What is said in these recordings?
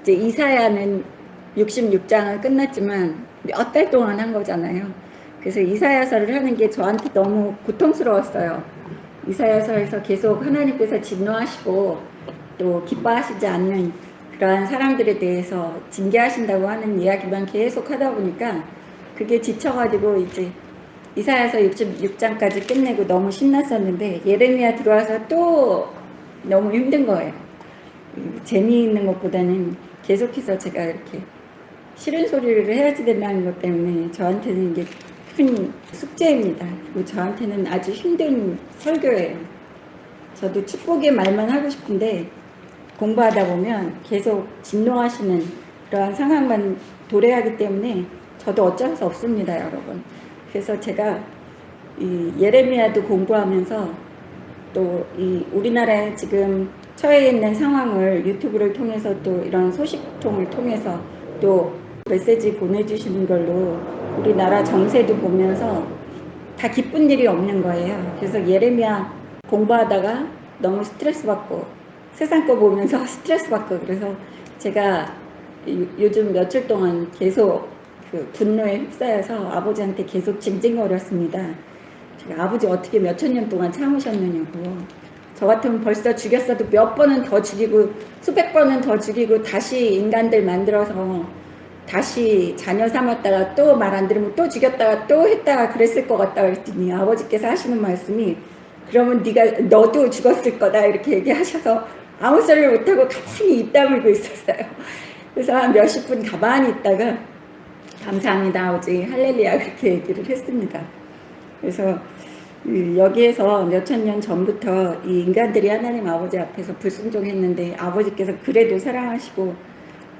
이제 이사야는 66장은 끝났지만 몇 달 동안 한 거잖아요. 그래서 이사야서를 하는 게 저한테 너무 고통스러웠어요. 이사야서에서 계속 하나님께서 진노하시고 또 기뻐하시지 않는 그러한 사람들에 대해서 징계하신다고 하는 이야기만 계속 하다 보니까 그게 지쳐가지고 이제 이사야서 66장까지 끝내고 너무 신났었는데 예레미야 들어와서 또 너무 힘든 거예요. 재미있는 것보다는 계속해서 제가 이렇게 싫은 소리를 해야지 된다는 것 때문에 저한테는 이게 큰 숙제입니다. 그리고 저한테는 아주 힘든 설교예요. 저도 축복의 말만 하고 싶은데 공부하다 보면 계속 진노하시는 그러한 상황만 도래하기 때문에 저도 어쩔 수 없습니다, 여러분. 그래서 제가 이 예레미야도 공부하면서 또 이 우리나라에 지금 처해 있는 상황을 유튜브를 통해서 또 이런 소식통을 통해서 또 메시지 보내주시는 걸로 우리나라 정세도 보면서 다 기쁜 일이 없는 거예요. 그래서 예레미야 공부하다가 너무 스트레스 받고 세상 거 보면서 스트레스 받고 그래서 제가 요즘 며칠 동안 계속 그 분노에 휩싸여서 아버지한테 계속 징징거렸습니다. 제가 아버지 어떻게 몇천 년 동안 참으셨느냐고. 저 같으면 벌써 죽였어도 몇 번은 더 죽이고 수백 번은 더 죽이고 다시 인간들 만들어서 다시 자녀 삼았다가 또 말 안 들으면 또 죽였다가 또 했다가 그랬을 것 같다 그랬더니 아버지께서 하시는 말씀이 그러면 너도 죽었을 거다 이렇게 얘기하셔서 아무 소리를 못하고 가만히 입 다물고 있었어요. 그래서 한 몇십 분 가만히 있다가 감사합니다 아버지 할렐루야 그렇게 얘기를 했습니다. 그래서 여기에서 몇천 년 전부터 이 인간들이 하나님 아버지 앞에서 불순종했는데 아버지께서 그래도 사랑하시고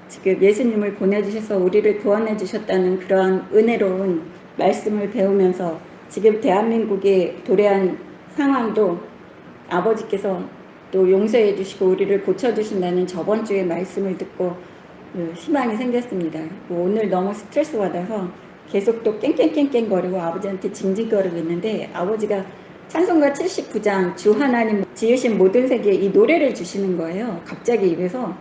지금 예수님을 보내주셔서 우리를 구원해 주셨다는 그런 은혜로운 말씀을 배우면서 지금 대한민국에 도래한 상황도 아버지께서 또 용서해 주시고 우리를 고쳐주신다는 저번 주에 말씀을 듣고 희망이 생겼습니다. 오늘 너무 스트레스 받아서 계속 또 깽깽깽깽거리고 아버지한테 징징거리고 있는데 아버지가 찬송가 79장 주 하나님 지으신 모든 세계에 이 노래를 주시는 거예요. 갑자기 입에서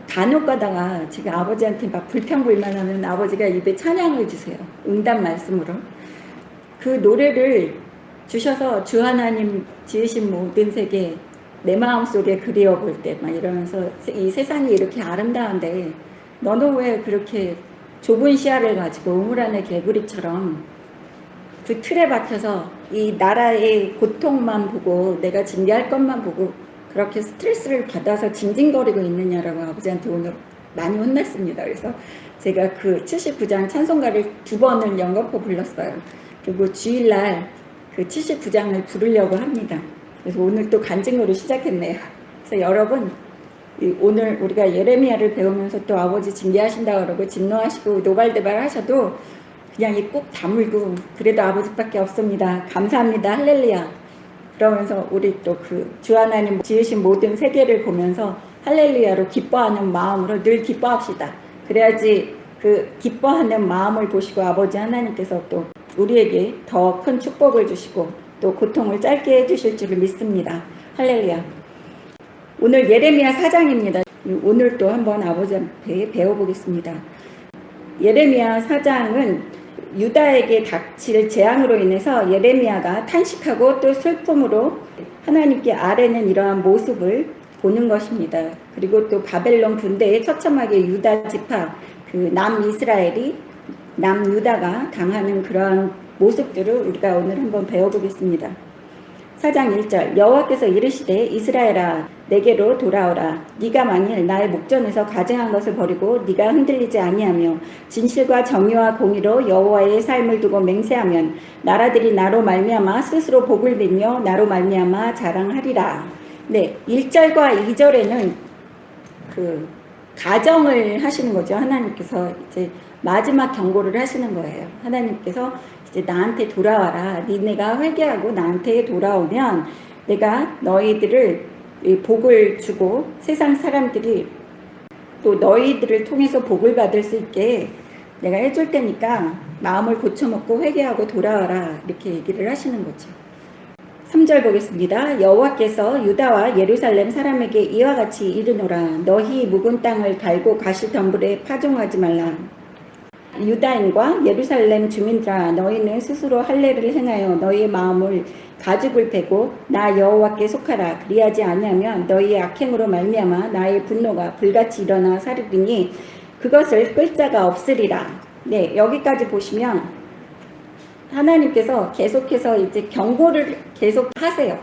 간혹 가다가 제가 아버지한테 막 불평불만하면 아버지가 입에 찬양을 주세요. 응답 말씀으로. 그 노래를 주셔서 주 하나님 지으신 모든 세계 내 마음속에 그리워 볼 때 막 이러면서 이 세상이 이렇게 아름다운데 너는 왜 그렇게 좁은 시야를 가지고 우물 안의 개구리처럼 그 틀에 박혀서 이 나라의 고통만 보고 내가 징계할 것만 보고 그렇게 스트레스를 받아서 징징거리고 있느냐라고 아버지한테 오늘 많이 혼났습니다. 그래서 제가 그 79장 찬송가를 2번을 연거푸 불렀어요. 그리고 주일날 그 79장을 부르려고 합니다. 그래서 오늘 또 간증으로 시작했네요. 그래서 여러분 오늘 우리가 예레미야를 배우면서 또 아버지 징계하신다 그러고 진노하시고 노발대발 하셔도 그냥 이 꾹 다물고 그래도 아버지밖에 없습니다. 감사합니다. 할렐루야. 그러면서 우리 또 그 주 하나님 지으신 모든 세계를 보면서 할렐루야로 기뻐하는 마음으로 늘 기뻐합시다. 그래야지 그 기뻐하는 마음을 보시고 아버지 하나님께서 또 우리에게 더 큰 축복을 주시고 또 고통을 짧게 해주실 줄을 믿습니다. 할렐루야. 오늘 예레미야 4장입니다. 오늘 또 한번 아버지 앞에 배워보겠습니다. 예레미야 4장은 유다에게 닥칠 재앙으로 인해서 예레미야가 탄식하고 또 슬픔으로 하나님께 아뢰는 이러한 모습을 보는 것입니다. 그리고 또 바벨론 군대에 처참하게 유다 지파 그 남이스라엘이 남유다가 당하는 그러한 모습들을 우리가 오늘 한번 배워보겠습니다. 4장 1절 여호와께서 이르시되 이스라엘아 내게로 돌아오라. 네가 만일 나의 목전에서 가증한 것을 버리고 네가 흔들리지 아니하며 진실과 정의와 공의로 여호와의 삶을 두고 맹세하면 나라들이 나로 말미암아 스스로 복을 빌며 나로 말미암아 자랑하리라. 네, 1절과 2절에는 그 가정을 하시는 거죠. 하나님께서 이제 마지막 경고를 하시는 거예요. 하나님께서 이제 나한테 돌아와라. 니네가 회개하고 나한테 돌아오면 내가 너희들을 복을 주고 세상 사람들이 또 너희들을 통해서 복을 받을 수 있게 내가 해줄 테니까 마음을 고쳐먹고 회개하고 돌아와라. 이렇게 얘기를 하시는 거죠. 3절 보겠습니다. 여호와께서 유다와 예루살렘 사람에게 이와 같이 이르노라. 너희 묵은 땅을 갈고 가시덤불에 파종하지 말라. 유다인과 예루살렘 주민들아, 너희는 스스로 할례를 행하여 너희의 마음을 가죽을 베고 나 여호와께 속하라. 그리하지 아니하면 너희의 악행으로 말미암아 나의 분노가 불같이 일어나 사르리니 그것을 끌 자가 없으리라. 네, 여기까지 보시면 하나님께서 계속해서 이제 경고를 계속 하세요.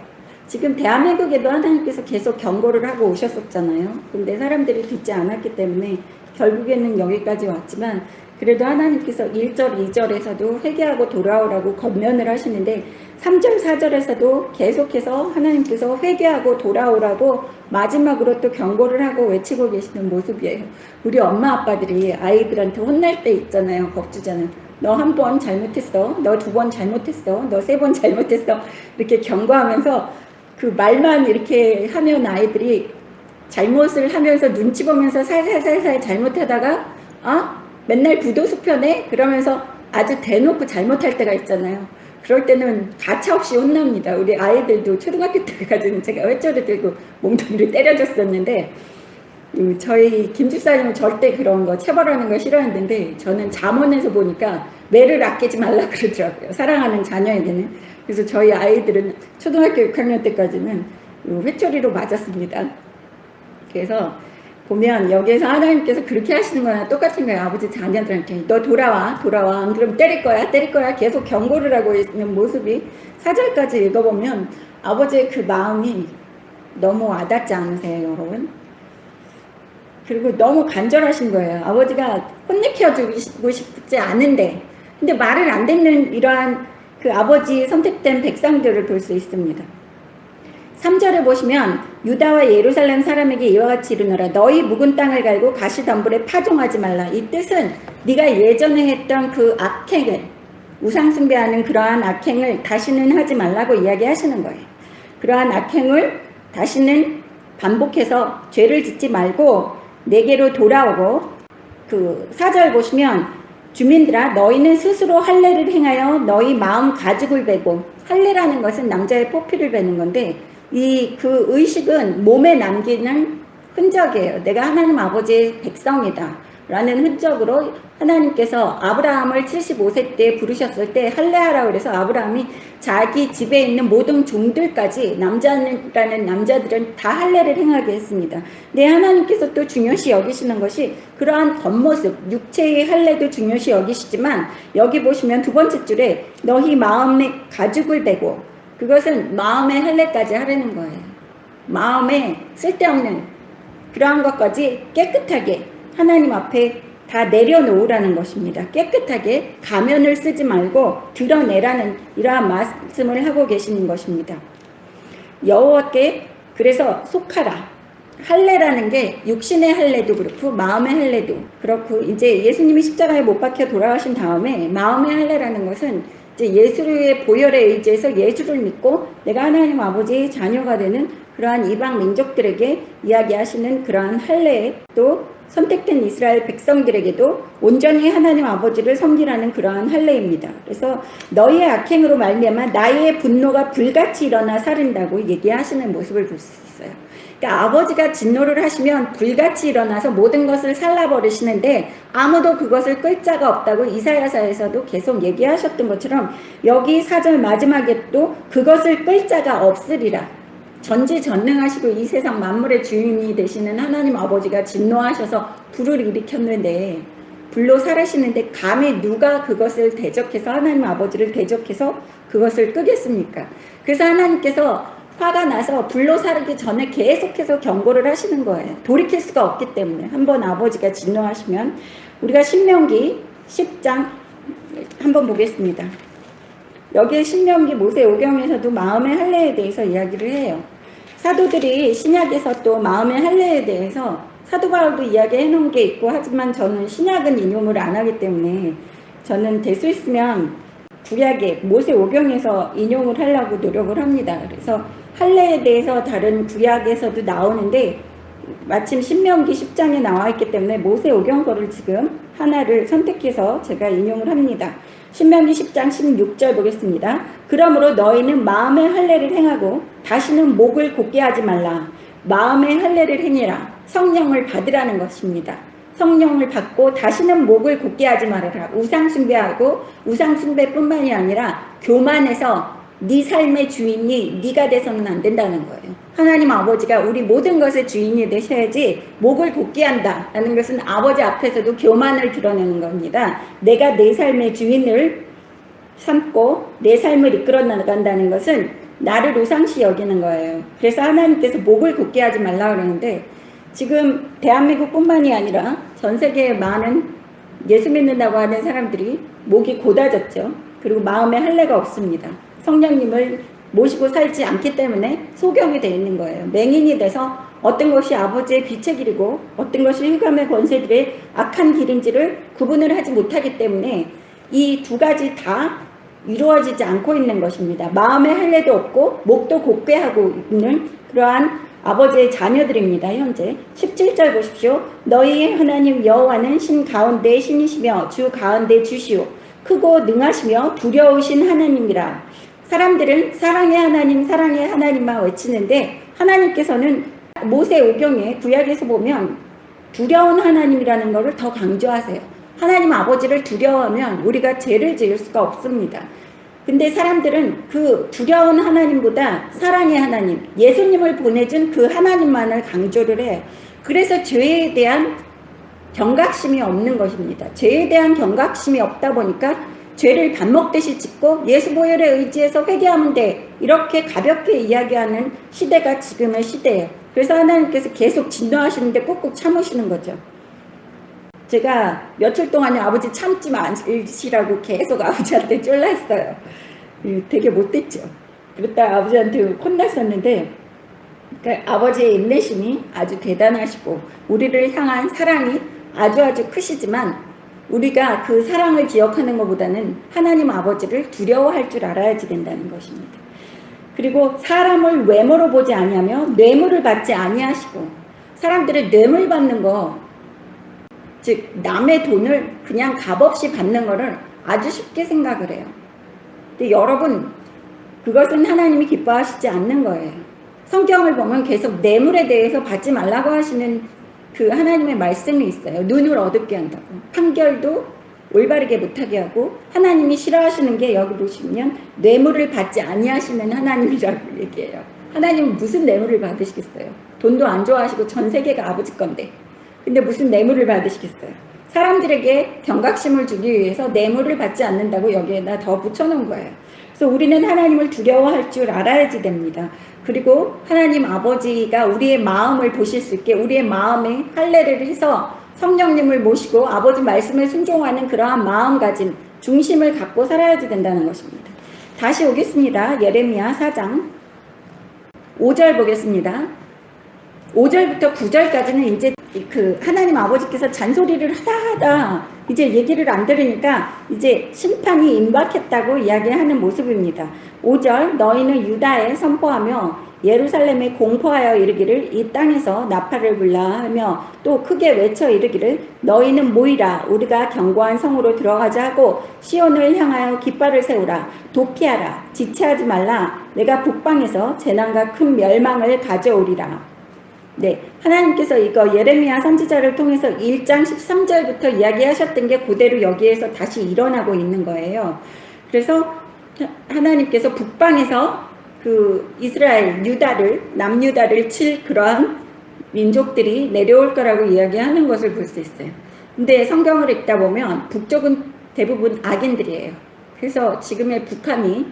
지금 대한민국에도 하나님께서 계속 경고를 하고 오셨었잖아요. 근데 사람들이 듣지 않았기 때문에 결국에는 여기까지 왔지만, 그래도 하나님께서 1절, 2절에서도 회개하고 돌아오라고 권면을 하시는데 3절, 4절에서도 계속해서 하나님께서 회개하고 돌아오라고 마지막으로 또 경고를 하고 외치고 계시는 모습이에요. 우리 엄마 아빠들이 아이들한테 혼날 때 있잖아요. 겁주잖아요. 너 한 번 잘못했어. 너 2번 잘못했어. 너 3번 잘못했어. 이렇게 경고하면서 그 말만 이렇게 하면 아이들이 잘못을 하면서 눈치 보면서 살살살살 잘못하다가 맨날 부도수편에 그러면서 아주 대놓고 잘못할 때가 있잖아요. 그럴 때는 가차없이 혼납니다. 우리 아이들도 초등학교 때까지는 제가 회초리 들고 몽둥이를 때려줬었는데, 저희 김집사님은 절대 그런 거 체벌하는 거 싫어했는데 저는 잠언에서 보니까 매를 아끼지 말라 그러더라고요. 사랑하는 자녀에게는. 그래서 저희 아이들은 초등학교 6학년 때까지는 회초리로 맞았습니다. 그래서 보면 여기에서 하나님께서 그렇게 하시는 거나 똑같은 거예요. 아버지 자녀들한테 너 돌아와 안 그러면 때릴 거야 계속 경고를 하고 있는 모습이 4절까지 읽어보면 아버지의 그 마음이 너무 와닿지 않으세요, 여러분? 그리고 너무 간절하신 거예요. 아버지가 혼내켜주고 싶지 않은데, 근데 말을 안 듣는 이러한 그 아버지의 선택된 백성들을 볼 수 있습니다. 3절에 보시면 유다와 예루살렘 사람에게 이와 같이 이르노라. 너희 묵은 땅을 갈고 가시덤불에 파종하지 말라. 이 뜻은 네가 예전에 했던 그 악행을, 우상숭배하는 그러한 악행을 다시는 하지 말라고 이야기하시는 거예요. 그러한 악행을 다시는 반복해서 죄를 짓지 말고 내게로 돌아오고, 그 4절 보시면 주민들아 너희는 스스로 할례를 행하여 너희 마음 가죽을 베고, 할례라는 것은 남자의 포피를 베는 건데 그 의식은 몸에 남기는 흔적이에요. 내가 하나님 아버지의 백성이다 라는 흔적으로 하나님께서 아브라함을 75세 때 부르셨을 때 할례하라고 그래서 아브라함이 자기 집에 있는 모든 종들까지 남자라는 남자들은 다 할례를 행하게 했습니다. 근데 하나님께서 또 중요시 여기시는 것이 그러한 겉모습, 육체의 할례도 중요시 여기시지만 여기 보시면 2번째 줄에 너희 마음에 가죽을 베고, 그것은 마음의 할례까지 하려는 거예요. 마음에 쓸데없는 그러한 것까지 깨끗하게 하나님 앞에 다 내려놓으라는 것입니다. 깨끗하게 가면을 쓰지 말고 드러내라는 이러한 말씀을 하고 계시는 것입니다. 여호와께 그래서 속하라. 할례라는 게 육신의 할례도 그렇고 마음의 할례도 그렇고, 이제 예수님이 십자가에 못 박혀 돌아가신 다음에 마음의 할례라는 것은 이제 예수의 보혈에 의지해서 예수를 믿고 내가 하나님 아버지의 자녀가 되는 그러한 이방 민족들에게 이야기하시는 그러한 할례, 또 선택된 이스라엘 백성들에게도 온전히 하나님 아버지를 섬기라는 그러한 할례입니다. 그래서 너희의 악행으로 말미암아 나의 분노가 불같이 일어나 사른다고 얘기하시는 모습을 볼 수 있어요. 그러니까 아버지가 진노를 하시면 불같이 일어나서 모든 것을 살라버리시는데 아무도 그것을 끌 자가 없다고 이사야서에서도 계속 얘기하셨던 것처럼 여기 4절 마지막에 또 그것을 끌 자가 없으리라. 전지전능하시고 이 세상 만물의 주인이 되시는 하나님 아버지가 진노하셔서 불을 일으켰는데, 불로 사르시는데 감히 누가 그것을 대적해서 하나님 아버지를 대적해서 그것을 끄겠습니까? 그래서 하나님께서 화가 나서 불로 사르기 전에 계속해서 경고를 하시는 거예요. 돌이킬 수가 없기 때문에. 한번 아버지가 진노하시면. 우리가 신명기 10장 한번 보겠습니다. 여기에 신명기 모세오경에서도 마음의 할례에 대해서 이야기를 해요. 사도들이 신약에서 또 마음의 할례에 대해서 사도 바울도 이야기해 놓은 게 있고, 하지만 저는 신약은 인용을 안 하기 때문에 저는 될 수 있으면 구약의 모세오경에서 인용을 하려고 노력을 합니다. 그래서 할례에 대해서 다른 구약에서도 나오는데 마침 신명기 10장에 나와 있기 때문에 모세오경 거를 지금 하나를 선택해서 제가 인용을 합니다. 신명기 10장 16절 보겠습니다. 그러므로 너희는 마음의 할례를 행하고 다시는 목을 곧게 하지 말라. 마음의 할례를 행해라. 성령을 받으라는 것입니다. 성령을 받고 다시는 목을 곧게 하지 말아라. 우상 숭배하고 우상 숭배뿐만이 아니라 교만해서 네 삶의 주인이 네가 돼서는 안 된다는 거예요. 하나님 아버지가 우리 모든 것의 주인이 되셔야지 목을 곧게 한다라는 것은 아버지 앞에서도 교만을 드러내는 겁니다. 내가 내 삶의 주인을 삼고 내 삶을 이끌어 나간다는 것은 나를 우상시 여기는 거예요. 그래서 하나님께서 목을 곧게 하지 말라 그러는데 지금 대한민국뿐만이 아니라 전 세계의 많은 예수 믿는다고 하는 사람들이 목이 곧아졌죠. 그리고 마음에 할례가 없습니다. 성령님을 모시고 살지 않기 때문에 소경이 되어 있는 거예요. 맹인이 돼서 어떤 것이 아버지의 빛의 길이고 어떤 것이 흑암의 권세들의 악한 길인지를 구분을 하지 못하기 때문에 이 두 가지 다 이루어지지 않고 있는 것입니다. 마음의 할례도 없고 목도 곧게 하고 있는 그러한 아버지의 자녀들입니다. 현재 17절 보십시오. 너희의 하나님 여호와는 신 가운데 신이시며 주 가운데 주시오. 크고 능하시며 두려우신 하나님이라. 사람들은 사랑의 하나님 사랑의 하나님만 외치는데 하나님께서는 모세오경에 구약에서 보면 두려운 하나님이라는 것을 더 강조하세요. 하나님 아버지를 두려워하면 우리가 죄를 지을 수가 없습니다. 근데 사람들은 그 두려운 하나님보다 사랑의 하나님, 예수님을 보내준 그 하나님만을 강조를 해요. 그래서 죄에 대한 경각심이 없는 것입니다. 죄에 대한 경각심이 없다 보니까 죄를 밥 먹듯이 짓고 예수 보혈에 의지해서 회개하면 돼. 이렇게 가볍게 이야기하는 시대가 지금의 시대예요. 그래서 하나님께서 계속 진노하시는데 꾹꾹 참으시는 거죠. 제가 며칠 동안에 아버지 참지 마시라고 계속 아버지한테 쫄랐어요. 되게 못됐죠. 그랬다 아버지한테 혼났었는데 그러니까 아버지의 인내심이 아주 대단하시고 우리를 향한 사랑이 아주 크시지만 우리가 그 사랑을 기억하는 것보다는 하나님 아버지를 두려워할 줄 알아야지 된다는 것입니다. 그리고 사람을 외모로 보지 아니하며 뇌물을 받지 아니하시고 사람들은 뇌물 받는 거 즉 남의 돈을 그냥 값없이 받는 거를 아주 쉽게 생각을 해요. 근데 여러분 그것은 하나님이 기뻐하시지 않는 거예요. 성경을 보면 계속 뇌물에 대해서 받지 말라고 하시는 그 하나님의 말씀이 있어요. 눈을 어둡게 한다고. 판결도 올바르게 못하게 하고 하나님이 싫어하시는 게 여기 보시면 뇌물을 받지 아니하시는 하나님이라고 얘기해요. 하나님은 무슨 뇌물을 받으시겠어요? 돈도 안 좋아하시고 전 세계가 아버지 건데 근데 무슨 뇌물을 받으시겠어요? 사람들에게 경각심을 주기 위해서 뇌물을 받지 않는다고 여기에다 더 붙여놓은 거예요. 그래서 우리는 하나님을 두려워할 줄 알아야지 됩니다. 그리고 하나님 아버지가 우리의 마음을 보실 수 있게 우리의 마음에 할례를 해서 성령님을 모시고 아버지 말씀에 순종하는 그러한 마음가짐, 중심을 갖고 살아야지 된다는 것입니다. 다시 오겠습니다. 예레미야 4장 5절 보겠습니다. 5절부터 9절까지는 이제 그 하나님 아버지께서 잔소리를 하다 이제 얘기를 안 들으니까 이제 심판이 임박했다고 이야기하는 모습입니다. 5절 너희는 유다에 선포하며 예루살렘에 공포하여 이르기를 이 땅에서 나팔을 불라 하며 또 크게 외쳐 이르기를 너희는 모이라 우리가 견고한 성으로 들어가자 하고 시온을 향하여 깃발을 세우라 도피하라 지체하지 말라 내가 북방에서 재난과 큰 멸망을 가져오리라. 네, 하나님께서 이거 예레미야 선지자를 통해서 1장 13절부터 이야기하셨던 게 그대로 여기에서 다시 일어나고 있는 거예요. 그래서 하나님께서 북방에서 그 이스라엘, 유다를, 남유다를 칠 그러한 민족들이 내려올 거라고 이야기하는 것을 볼 수 있어요. 근데 성경을 읽다 보면 북쪽은 대부분 악인들이에요. 그래서 지금의 북한이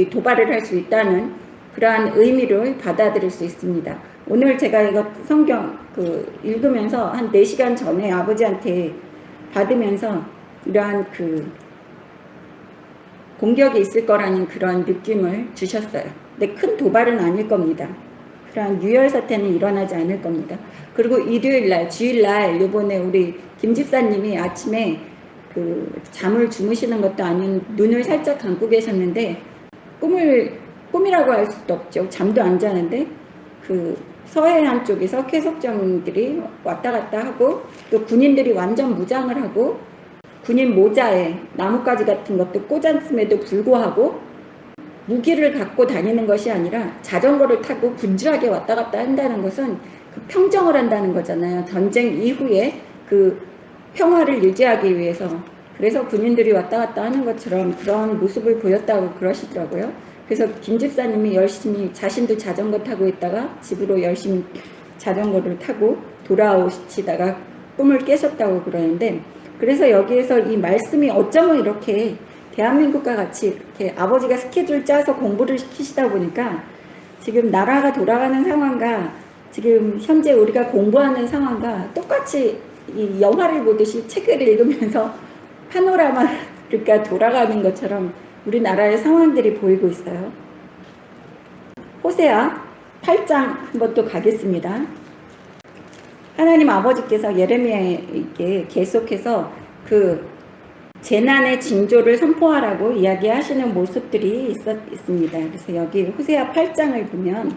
도발을 할 수 있다는 그러한 의미를 받아들일 수 있습니다. 오늘 제가 이거 성경 읽으면서 한 4시간 전에 아버지한테 받으면서 이러한 공격이 있을 거라는 그런 느낌을 주셨어요. 근데 큰 도발은 아닐 겁니다. 그러한 유혈 사태는 일어나지 않을 겁니다. 그리고 일요일날, 주일날 이번에 우리 김 집사님이 아침에 잠을 주무시는 것도 아닌 눈을 살짝 감고 계셨는데 꿈이라고 할 수도 없죠. 잠도 안 자는데 서해안 쪽에서 쾌속정들이 왔다 갔다 하고 또 군인들이 완전 무장을 하고 군인 모자에 나뭇가지 같은 것도 꽂았음에도 불구하고 무기를 갖고 다니는 것이 아니라 자전거를 타고 분주하게 왔다 갔다 한다는 것은 그 평정을 한다는 거잖아요. 전쟁 이후에 그 평화를 유지하기 위해서. 그래서 군인들이 왔다 갔다 하는 것처럼 그런 모습을 보였다고 그러시더라고요. 그래서 김 집사님이 열심히 자신도 자전거 타고 있다가 집으로 열심히 자전거를 타고 돌아오시다가 꿈을 깨셨다고 그러는데, 그래서 여기에서 이 말씀이 어쩌면 이렇게 대한민국과 같이 이렇게 아버지가 스케줄 짜서 공부를 시키시다 보니까 지금 나라가 돌아가는 상황과 지금 현재 우리가 공부하는 상황과 똑같이 이 영화를 보듯이 책을 읽으면서 파노라마가 돌아가는 것처럼 우리나라의 상황들이 보이고 있어요. 호세아 8장 한번 또 가겠습니다. 하나님 아버지께서 예레미야에게 계속해서 그 재난의 징조를 선포하라고 이야기하시는 모습들이 있습니다. 그래서 여기 호세아 8장을 보면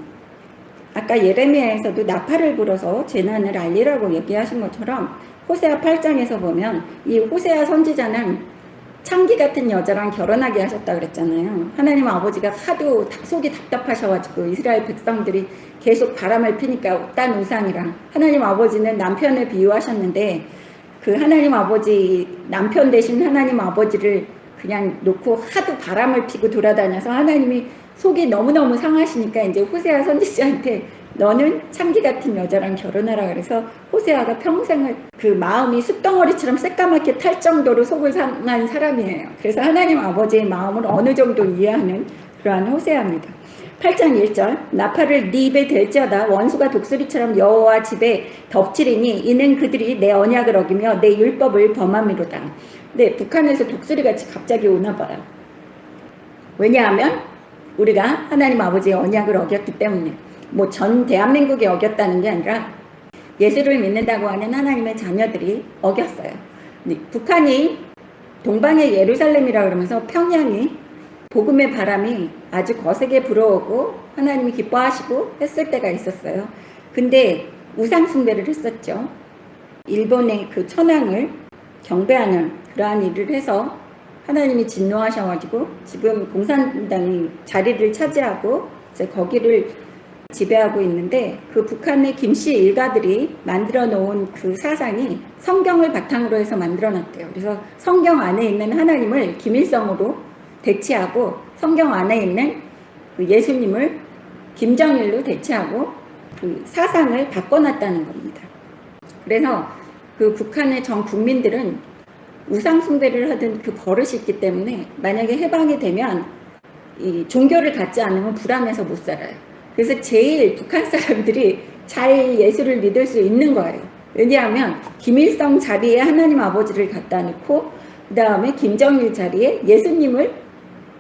아까 예레미야에서도 나팔을 불어서 재난을 알리라고 얘기하신 것처럼 호세아 8장에서 보면 이 호세아 선지자는 창기 같은 여자랑 결혼하게 하셨다 그랬잖아요. 하나님 아버지가 하도 속이 답답하셔가지고 이스라엘 백성들이 계속 바람을 피니까 딴 우상이랑, 하나님 아버지는 남편을 비유하셨는데 그 하나님 아버지, 남편 대신 하나님 아버지를 그냥 놓고 하도 바람을 피고 돌아다녀서 하나님이 속이 너무너무 상하시니까 이제 호세아 선지자한테 너는 창기 같은 여자랑 결혼하라 그래서 호세아가 평생을 그 마음이 숯덩어리처럼 새까맣게 탈 정도로 속을 상한 사람이에요. 그래서 하나님 아버지의 마음을 어느 정도 이해하는 그러한 호세아입니다. 8장 1절 나팔을 네 입에 댈지어다 원수가 독수리처럼 여호와 집에 덮치리니 이는 그들이 내 언약을 어기며 내 율법을 범함이로다. 네, 북한에서 독수리같이 갑자기 오나 봐요. 왜냐하면 우리가 하나님 아버지의 언약을 어겼기 때문에, 뭐 전 대한민국이 어겼다는 게 아니라 예수를 믿는다고 하는 하나님의 자녀들이 어겼어요. 북한이 동방의 예루살렘이라 그러면서 평양이 복음의 바람이 아주 거세게 불어오고 하나님이 기뻐하시고 했을 때가 있었어요. 근데 우상 숭배를 했었죠. 일본의 그 천황을 경배하는 그러한 일을 해서 하나님이 진노하셔가지고 지금 공산당이 자리를 차지하고 이제 거기를 지배하고 있는데, 그 북한의 김씨 일가들이 만들어 놓은 그 사상이 성경을 바탕으로 해서 만들어 놨대요. 그래서 성경 안에 있는 하나님을 김일성으로 대체하고 성경 안에 있는 그 예수님을 김정일로 대체하고 그 사상을 바꿔놨다는 겁니다. 그래서 그 북한의 전 국민들은 우상 숭배를 하던 그 버릇이 있기 때문에 만약에 해방이 되면 이 종교를 갖지 않으면 불안해서 못 살아요. 그래서 제일 북한 사람들이 잘 예수를 믿을 수 있는 거예요. 왜냐하면 김일성 자리에 하나님 아버지를 갖다 놓고 그 다음에 김정일 자리에 예수님을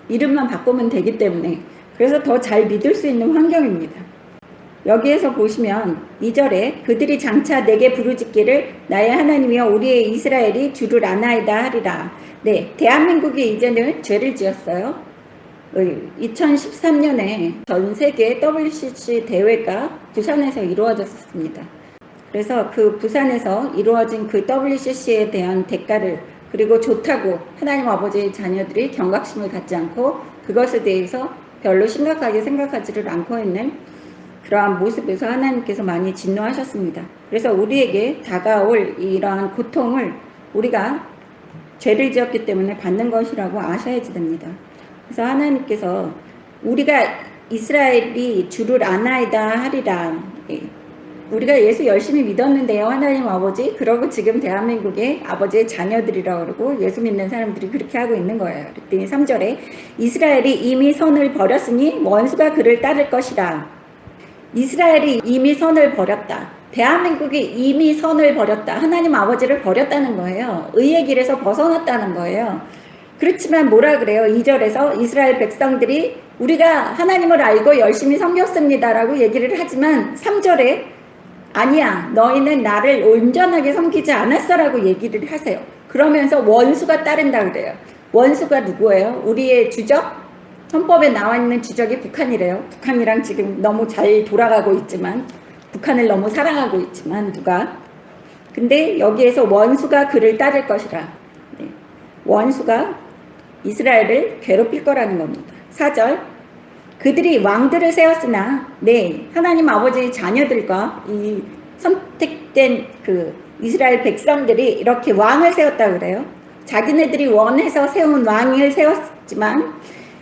이름만 바꾸면 되기 때문에, 그래서 더 잘 믿을 수 있는 환경입니다. 여기에서 보시면 2절에 그들이 장차 내게 부르짖기를 나의 하나님이여 우리의 이스라엘이 주를 아나이다 하리라. 네, 대한민국이 이제는 죄를 지었어요. 2013년에 전 세계 WCC 대회가 부산에서 이루어졌습니다. 그래서 그 부산에서 이루어진 그 WCC에 대한 대가를, 그리고 좋다고 하나님 아버지의 자녀들이 경각심을 갖지 않고 그것에 대해서 별로 심각하게 생각하지를 않고 있는 그러한 모습에서 하나님께서 많이 진노하셨습니다. 그래서 우리에게 다가올 이러한 고통을 우리가 죄를 지었기 때문에 받는 것이라고 아셔야지 됩니다. 그래서 하나님께서 우리가 이스라엘이 주를 아나이다 하리라. 우리가 예수 열심히 믿었는데요, 하나님 아버지. 그러고 지금 대한민국의 아버지의 자녀들이라고 그러고 예수 믿는 사람들이 그렇게 하고 있는 거예요. 그랬더니 3절에 이스라엘이 이미 선을 버렸으니 원수가 그를 따를 것이라. 이스라엘이 이미 선을 버렸다. 대한민국이 이미 선을 버렸다. 하나님 아버지를 버렸다는 거예요. 의의 길에서 벗어났다는 거예요. 그렇지만 뭐라 그래요? 2절에서 이스라엘 백성들이 우리가 하나님을 알고 열심히 섬겼습니다 라고 얘기를 하지만 3절에 아니야, 너희는 나를 온전하게 섬기지 않았어 라고 얘기를 하세요. 그러면서 원수가 따른다 그래요. 원수가 누구예요? 우리의 주적? 헌법에 나와 있는 주적이 북한이래요. 북한이랑 지금 너무 잘 돌아가고 있지만, 북한을 너무 사랑하고 있지만 누가, 근데 여기에서 원수가 그를 따를 것이라. 네. 원수가 이스라엘을 괴롭힐 거라는 겁니다. 4절, 그들이 왕들을 세웠으나 네 하나님 아버지의 자녀들과 이 선택된 그 이스라엘 백성들이 이렇게 왕을 세웠다고 그래요. 자기네들이 원해서 세운 왕을 세웠지만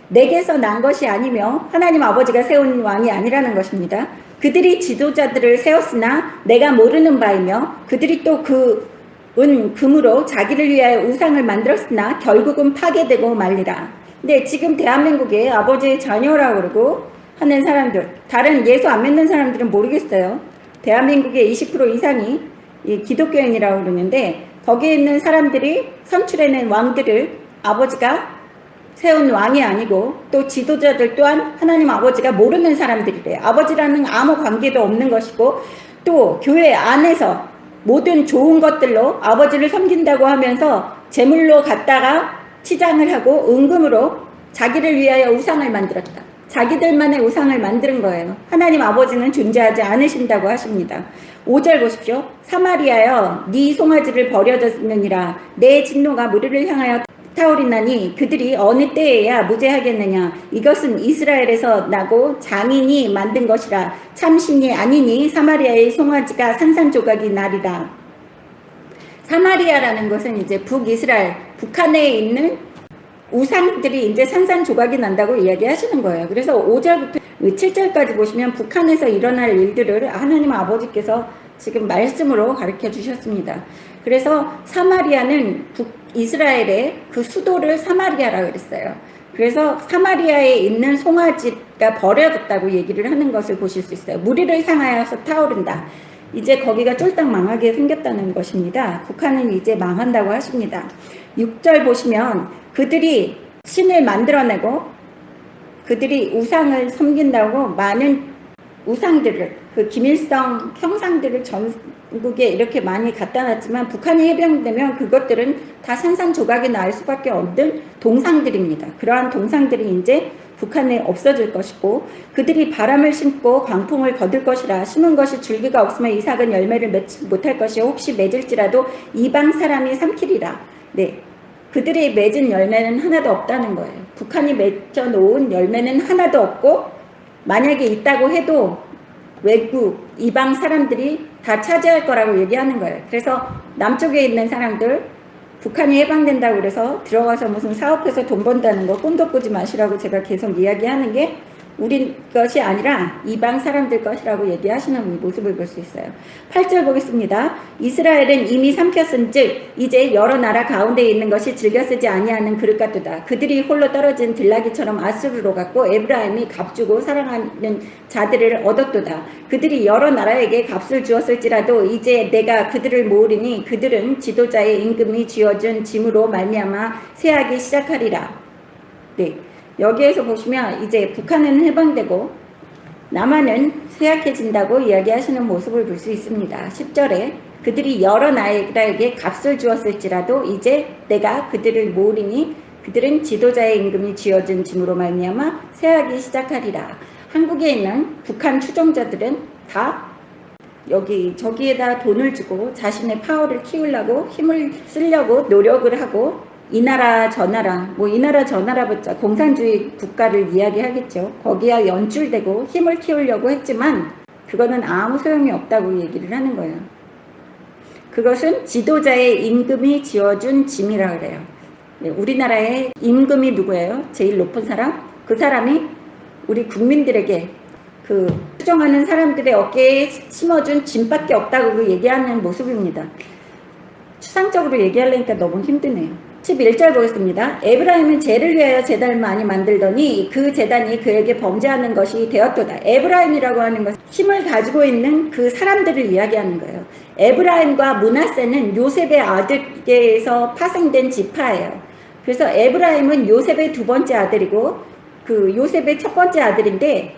내게서 난 것이 아니며 하나님 아버지가 세운 왕이 아니라는 것입니다. 그들이 지도자들을 세웠으나 내가 모르는 바이며 그들이 또 금으로 자기를 위하여 우상을 만들었으나 결국은 파괴되고 말리라. 근데 지금 대한민국에 아버지의 자녀라고 그러고 하는 사람들, 다른 예수 안 믿는 사람들은 모르겠어요. 대한민국의 20% 이상이 기독교인이라고 그러는데 거기에 있는 사람들이 선출해낸 왕들을 아버지가 세운 왕이 아니고 또 지도자들 또한 하나님 아버지가 모르는 사람들이래요. 아버지라는 아무 관계도 없는 것이고 또 교회 안에서 모든 좋은 것들로 아버지를 섬긴다고 하면서 제물로 갖다가 치장을 하고 은금으로 자기를 위하여 우상을 만들었다. 자기들만의 우상을 만드는 거예요. 하나님 아버지는 존재하지 않으신다고 하십니다. 5절 보십시오. 사마리아여 네 송아지를 버려졌느니라. 내 진노가 무리를 향하여 타오르나니 그들이 어느 때에야 무죄하겠느냐. 이것은 이스라엘에서 나고 장인이 만든 것이라. 참신이 아니니 사마리아의 송아지가 산산조각이 나리라. 사마리아라는 것은 이제 북이스라엘, 북한에 있는 우상들이 이제 산산조각이 난다고 이야기하시는 거예요. 그래서 5절부터 7절까지 보시면 북한에서 일어날 일들을 하나님 아버지께서 지금 말씀으로 가르쳐 주셨습니다. 그래서 사마리아는 북이스라엘의 그 수도를 사마리아라고 그랬어요. 그래서 사마리아에 있는 송아지가 버려졌다고 얘기를 하는 것을 보실 수 있어요. 무리를 향하여서 타오른다. 이제 거기가 쫄딱 망하게 생겼다는 것입니다. 북한은 이제 망한다고 하십니다. 6절 보시면 그들이 신을 만들어내고 그들이 우상을 섬긴다고 많은 우상들을 그 김일성 형상들을 전국에 이렇게 많이 갖다 놨지만 북한이 해병되면 그것들은 다 산산조각이 날 수밖에 없는 동상들입니다. 그러한 동상들이 이제 북한에 없어질 것이고 그들이 바람을 심고 광풍을 거둘 것이라. 심은 것이 줄기가 없으면 이삭은 열매를 맺지 못할 것이요 혹시 맺을지라도 이방 사람이 삼키리라. 네, 그들이 맺은 열매는 하나도 없다는 거예요. 북한이 맺어놓은 열매는 하나도 없고 만약에 있다고 해도 외국 이방 사람들이 다 차지할 거라고 얘기하는 거예요. 그래서 남쪽에 있는 사람들 북한이 해방된다고 그래서 들어가서 무슨 사업해서 돈 번다는 거 꿈도 꾸지 마시라고 제가 계속 이야기하는 게 우리 것이 아니라 이방 사람들 것이라고 얘기하시는 모습을 볼 수 있어요. 8절 보겠습니다. 이스라엘은 이미 삼켰은즉 이제 여러 나라 가운데 있는 것이 즐겨 쓰지 아니하는 그릇 같도다. 그들이 홀로 떨어진 들나귀처럼 아수르로 갔고 에브라임이 값주고 사랑하는 자들을 얻었도다. 그들이 여러 나라에게 값을 주었을지라도 이제 내가 그들을 모으리니 그들은 지도자의 임금이 쥐어준 짐으로 말미암아 쇠하기 시작하리라. 네. 여기에서 보시면 이제 북한은 해방되고 남한은 쇠약해진다고 이야기하시는 모습을 볼 수 있습니다. 10절에 그들이 여러 나라에게 값을 주었을지라도 이제 내가 그들을 모으리니 그들은 지도자의 임금이 쥐어준 짐으로 말미암아 쇠하기 시작하리라. 한국에 있는 북한 추종자들은 다 저기에다 돈을 주고 자신의 파워를 키우려고 힘을 쓰려고 노력을 하고 이 나라 저 나라 이 나라 저 나라부터 공산주의 국가를 이야기하겠죠. 거기에 연출되고 힘을 키우려고 했지만 그거는 아무 소용이 없다고 얘기를 하는 거예요. 그것은 지도자의 임금이 지어준 짐이라 그래요. 우리나라의 임금이 누구예요? 제일 높은 사람? 그 사람이 우리 국민들에게 그 추종하는 사람들의 어깨에 심어준 짐밖에 없다고 얘기하는 모습입니다. 추상적으로 얘기하려니까 너무 힘드네요. 11절 보겠습니다. 에브라임은 죄를 위하여 제단을 많이 만들더니 그 제단이 그에게 범죄하는 것이 되었도다. 에브라임이라고 하는 것은 힘을 가지고 있는 그 사람들을 이야기하는 거예요. 에브라임과 므낫세는 요셉의 아들에게서 파생된 지파예요. 그래서 에브라임은 요셉의 두 번째 아들이고 그 요셉의 첫 번째 아들인데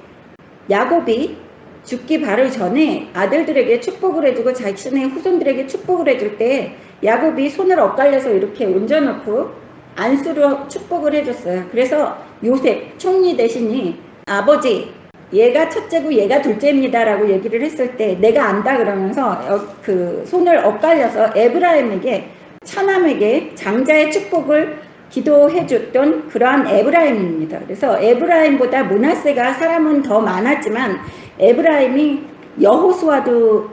야곱이 죽기 바로 전에 아들들에게 축복을 해주고 자신의 후손들에게 축복을 해줄 때 야곱이 손을 엇갈려서 이렇게 얹어놓고 안수로 축복을 해줬어요. 그래서 요셉 총리 대신이 아버지 얘가 첫째고 얘가 둘째입니다 라고 얘기를 했을 때 내가 안다 그러면서 그 손을 엇갈려서 에브라임에게 차남에게 장자의 축복을 기도해 줬던 그러한 에브라임입니다. 그래서 에브라임보다 므낫세가 사람은 더 많았지만 에브라임이 여호수아도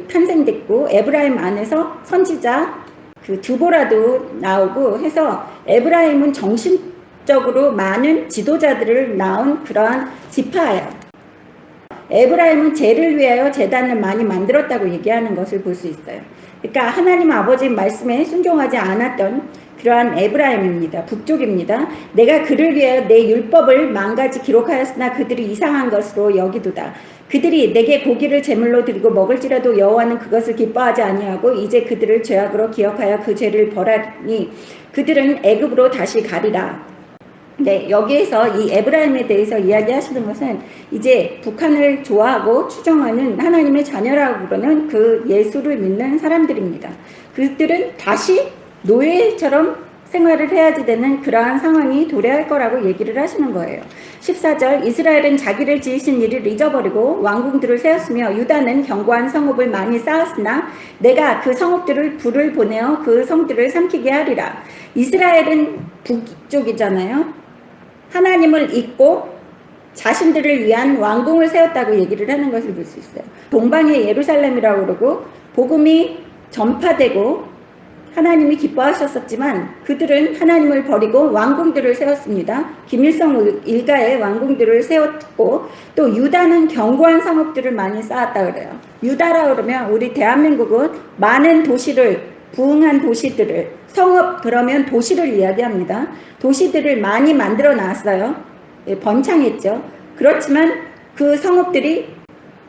탄생됐고 에브라임 안에서 선지자 드보라도 나오고 해서 에브라임은 정신적으로 많은 지도자들을 낳은 그러한 지파예요. 에브라임은 죄를 위하여 제단을 많이 만들었다고 얘기하는 것을 볼 수 있어요. 그러니까 하나님 아버지 말씀에 순종하지 않았던 그러한 에브라임입니다. 북쪽입니다. 내가 그를 위하여 내 율법을 만가지 기록하였으나 그들이 이상한 것으로 여기도다. 그들이 내게 고기를 제물로 드리고 먹을지라도 여호와는 그것을 기뻐하지 아니하고 이제 그들을 죄악으로 기억하여 그 죄를 벌하니 그들은 애굽으로 다시 가리라. 네, 여기에서 이 에브라임에 대해서 이야기하시는 것은 이제 북한을 좋아하고 추종하는 하나님의 자녀라고 그러는 그 예수를 믿는 사람들입니다. 그들은 다시 노예처럼 생활을 해야지 되는 그러한 상황이 도래할 거라고 얘기를 하시는 거예요. 14절 이스라엘은 자기를 지으신 일을 잊어버리고 왕궁들을 세웠으며 유다는 견고한 성읍을 많이 쌓았으나 내가 그 성읍들을 불을 보내어 그 성들을 삼키게 하리라. 이스라엘은 북쪽이잖아요. 하나님을 잊고 자신들을 위한 왕궁을 세웠다고 얘기를 하는 것을 볼 수 있어요. 동방의 예루살렘이라고 그러고 복음이 전파되고 하나님이 기뻐하셨었지만 그들은 하나님을 버리고 왕궁들을 세웠습니다. 김일성 일가의 왕궁들을 세웠고 또 유다는 견고한 성읍들을 많이 쌓았다 그래요. 유다라 그러면 우리 대한민국은 많은 도시를 부흥한 도시들을 성읍 그러면 도시를 이야기합니다. 도시들을 많이 만들어 놨어요. 번창했죠. 그렇지만 그 성읍들이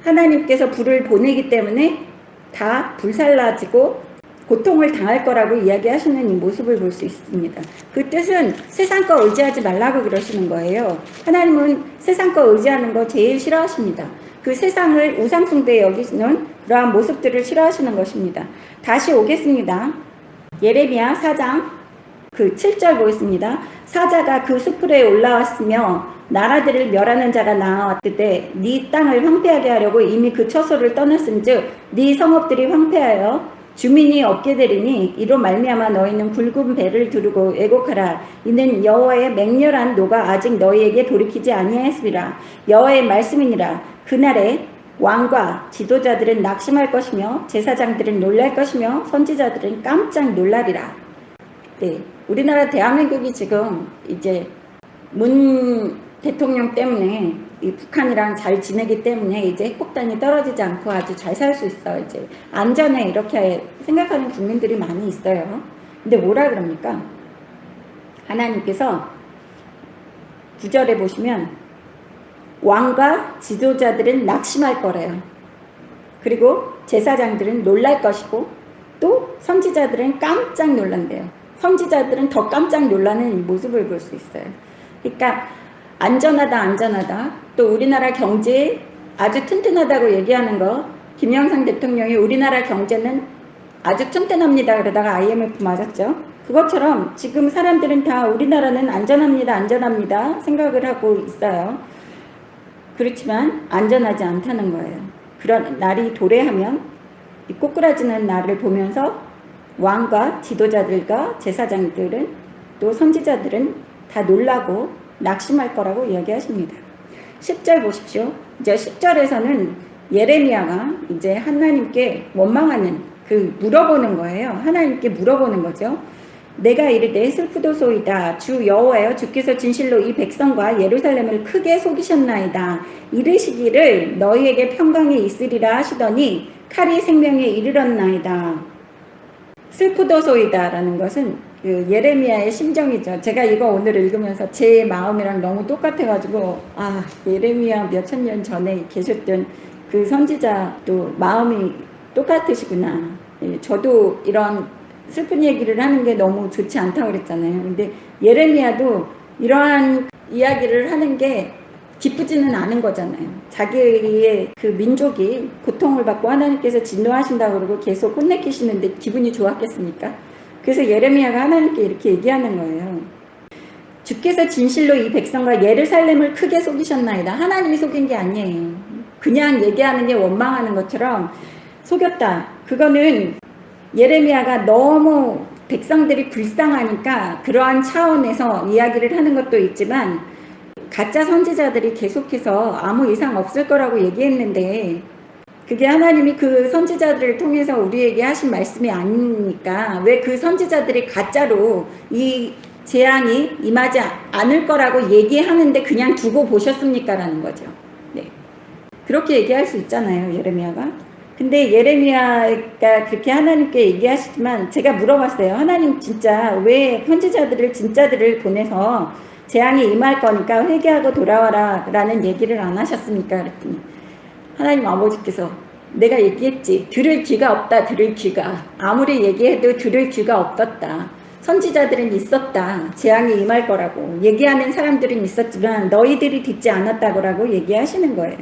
하나님께서 불을 보내기 때문에 다 불살라지고 고통을 당할 거라고 이야기하시는 이 모습을 볼 수 있습니다. 그 뜻은 세상 거 의지하지 말라고 그러시는 거예요. 하나님은 세상 거 의지하는 거 제일 싫어하십니다. 그 세상을 우상숭배에 여기시는 그러한 모습들을 싫어하시는 것입니다. 다시 오겠습니다. 예레미야 4장 7절 보겠습니다. 사자가 그 수풀에 올라왔으며 나라들을 멸하는 자가 나왔으되 네 땅을 황폐하게 하려고 이미 그 처소를 떠났은즉 네 성읍들이 황폐하여 주민이 없게 되리니 이로 말미암아 너희는 굵은 배를 두르고 애곡하라. 이는 여호와의 맹렬한 노가 아직 너희에게 돌이키지 아니하였으리라. 여호와의 말씀이니라. 그날에 왕과 지도자들은 낙심할 것이며 제사장들은 놀랄 것이며 선지자들은 깜짝 놀라리라. 네, 우리나라 대한민국이 지금 이제 문 대통령 때문에 이 북한이랑 잘 지내기 때문에 이제 핵폭탄이 떨어지지 않고 아주 잘 살 수 있어. 이제 안전해 이렇게 생각하는 국민들이 많이 있어요. 근데 뭐라 그럽니까? 하나님께서 9절에 보시면 왕과 지도자들은 낙심할 거래요. 그리고 제사장들은 놀랄 것이고 또 선지자들은 깜짝 놀란대요. 선지자들은 더 깜짝 놀라는 모습을 볼 수 있어요. 그러니까 안전하다 또 우리나라 경제 아주 튼튼하다고 얘기하는 거 김영삼 대통령이 우리나라 경제는 아주 튼튼합니다 그러다가 IMF 맞았죠. 그것처럼 지금 사람들은 다 우리나라는 안전합니다 생각을 하고 있어요. 그렇지만 안전하지 않다는 거예요. 그런 날이 도래하면 이 꼬꾸라지는 날을 보면서 왕과 지도자들과 제사장들은 또 선지자들은 다 놀라고 낙심할 거라고 이야기하십니다. 10절 보십시오. 이제 10절에서는 예레미야가 이제 하나님께 원망하는 물어보는 거예요. 하나님께 물어보는 거죠. 내가 이르되 슬프도소이다. 주 여호와여 주께서 진실로 이 백성과 예루살렘을 크게 속이셨나이다. 이르시기를 너희에게 평강이 있으리라 하시더니 칼이 생명에 이르렀나이다. 슬프도소이다 라는 것은 예레미야의 심정이죠. 제가 이거 오늘 읽으면서 제 마음이랑 너무 똑같아가지고 예레미야 몇천 년 전에 계셨던 그 선지자도 마음이 똑같으시구나. 저도 이런 슬픈 얘기를 하는 게 너무 좋지 않다고 그랬잖아요. 근데 예레미야도 이러한 이야기를 하는 게 기쁘지는 않은 거잖아요. 자기의 그 민족이 고통을 받고 하나님께서 진노하신다고 그러고 계속 혼내키시는데 기분이 좋았겠습니까? 그래서 예레미야가 하나님께 이렇게 얘기하는 거예요. 주께서 진실로 이 백성과 예루살렘을 크게 속이셨나이다. 하나님이 속인 게 아니에요. 그냥 얘기하는 게 원망하는 것처럼 속였다. 그거는 예레미야가 너무 백성들이 불쌍하니까 그러한 차원에서 이야기를 하는 것도 있지만, 가짜 선지자들이 계속해서 아무 이상 없을 거라고 얘기했는데 그게 하나님이 그 선지자들을 통해서 우리에게 하신 말씀이 아니니까 왜 그 선지자들이 가짜로 이 재앙이 임하지 않을 거라고 얘기하는데 그냥 두고 보셨습니까? 라는 거죠. 네. 그렇게 얘기할 수 있잖아요, 예레미야가. 근데 예레미야가 그렇게 하나님께 얘기하시지만 제가 물어봤어요. 하나님 진짜 왜 선지자들을 진짜들을 보내서 재앙이 임할 거니까 회개하고 돌아와라 라는 얘기를 안 하셨습니까? 그랬더니 하나님 아버지께서 내가 얘기했지. 들을 귀가 없다. 들을 귀가. 아무리 얘기해도 들을 귀가 없었다. 선지자들은 있었다. 재앙이 임할 거라고. 얘기하는 사람들은 있었지만 너희들이 듣지 않았다고 얘기하시는 거예요.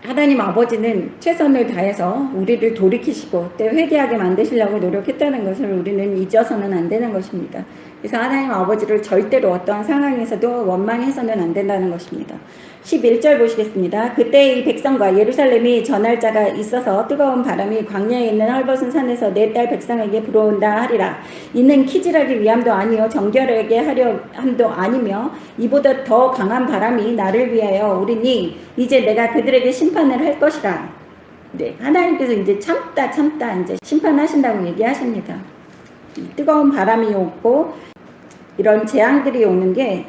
하나님 아버지는 최선을 다해서 우리를 돌이키시고 또 회개하게 만드시려고 노력했다는 것을 우리는 잊어서는 안 되는 것입니다. 그래서 하나님 아버지를 절대로 어떠한 상황에서도 원망해서는 안 된다는 것입니다. 11절 보시겠습니다. 그때 이 백성과 예루살렘이 전할 자가 있어서 뜨거운 바람이 광야에 있는 헐벗은 산에서 내 딸 백성에게 불어온다 하리라. 이는 키질하기 위함도 아니요 정결하게 하려 함도 아니며 이보다 더 강한 바람이 나를 위하여 오리니 이제 내가 그들에게 심판을 할 것이라. 네, 하나님께서 이제 참다 이제 심판하신다고 얘기하십니다. 뜨거운 바람이 오고 이런 재앙들이 오는 게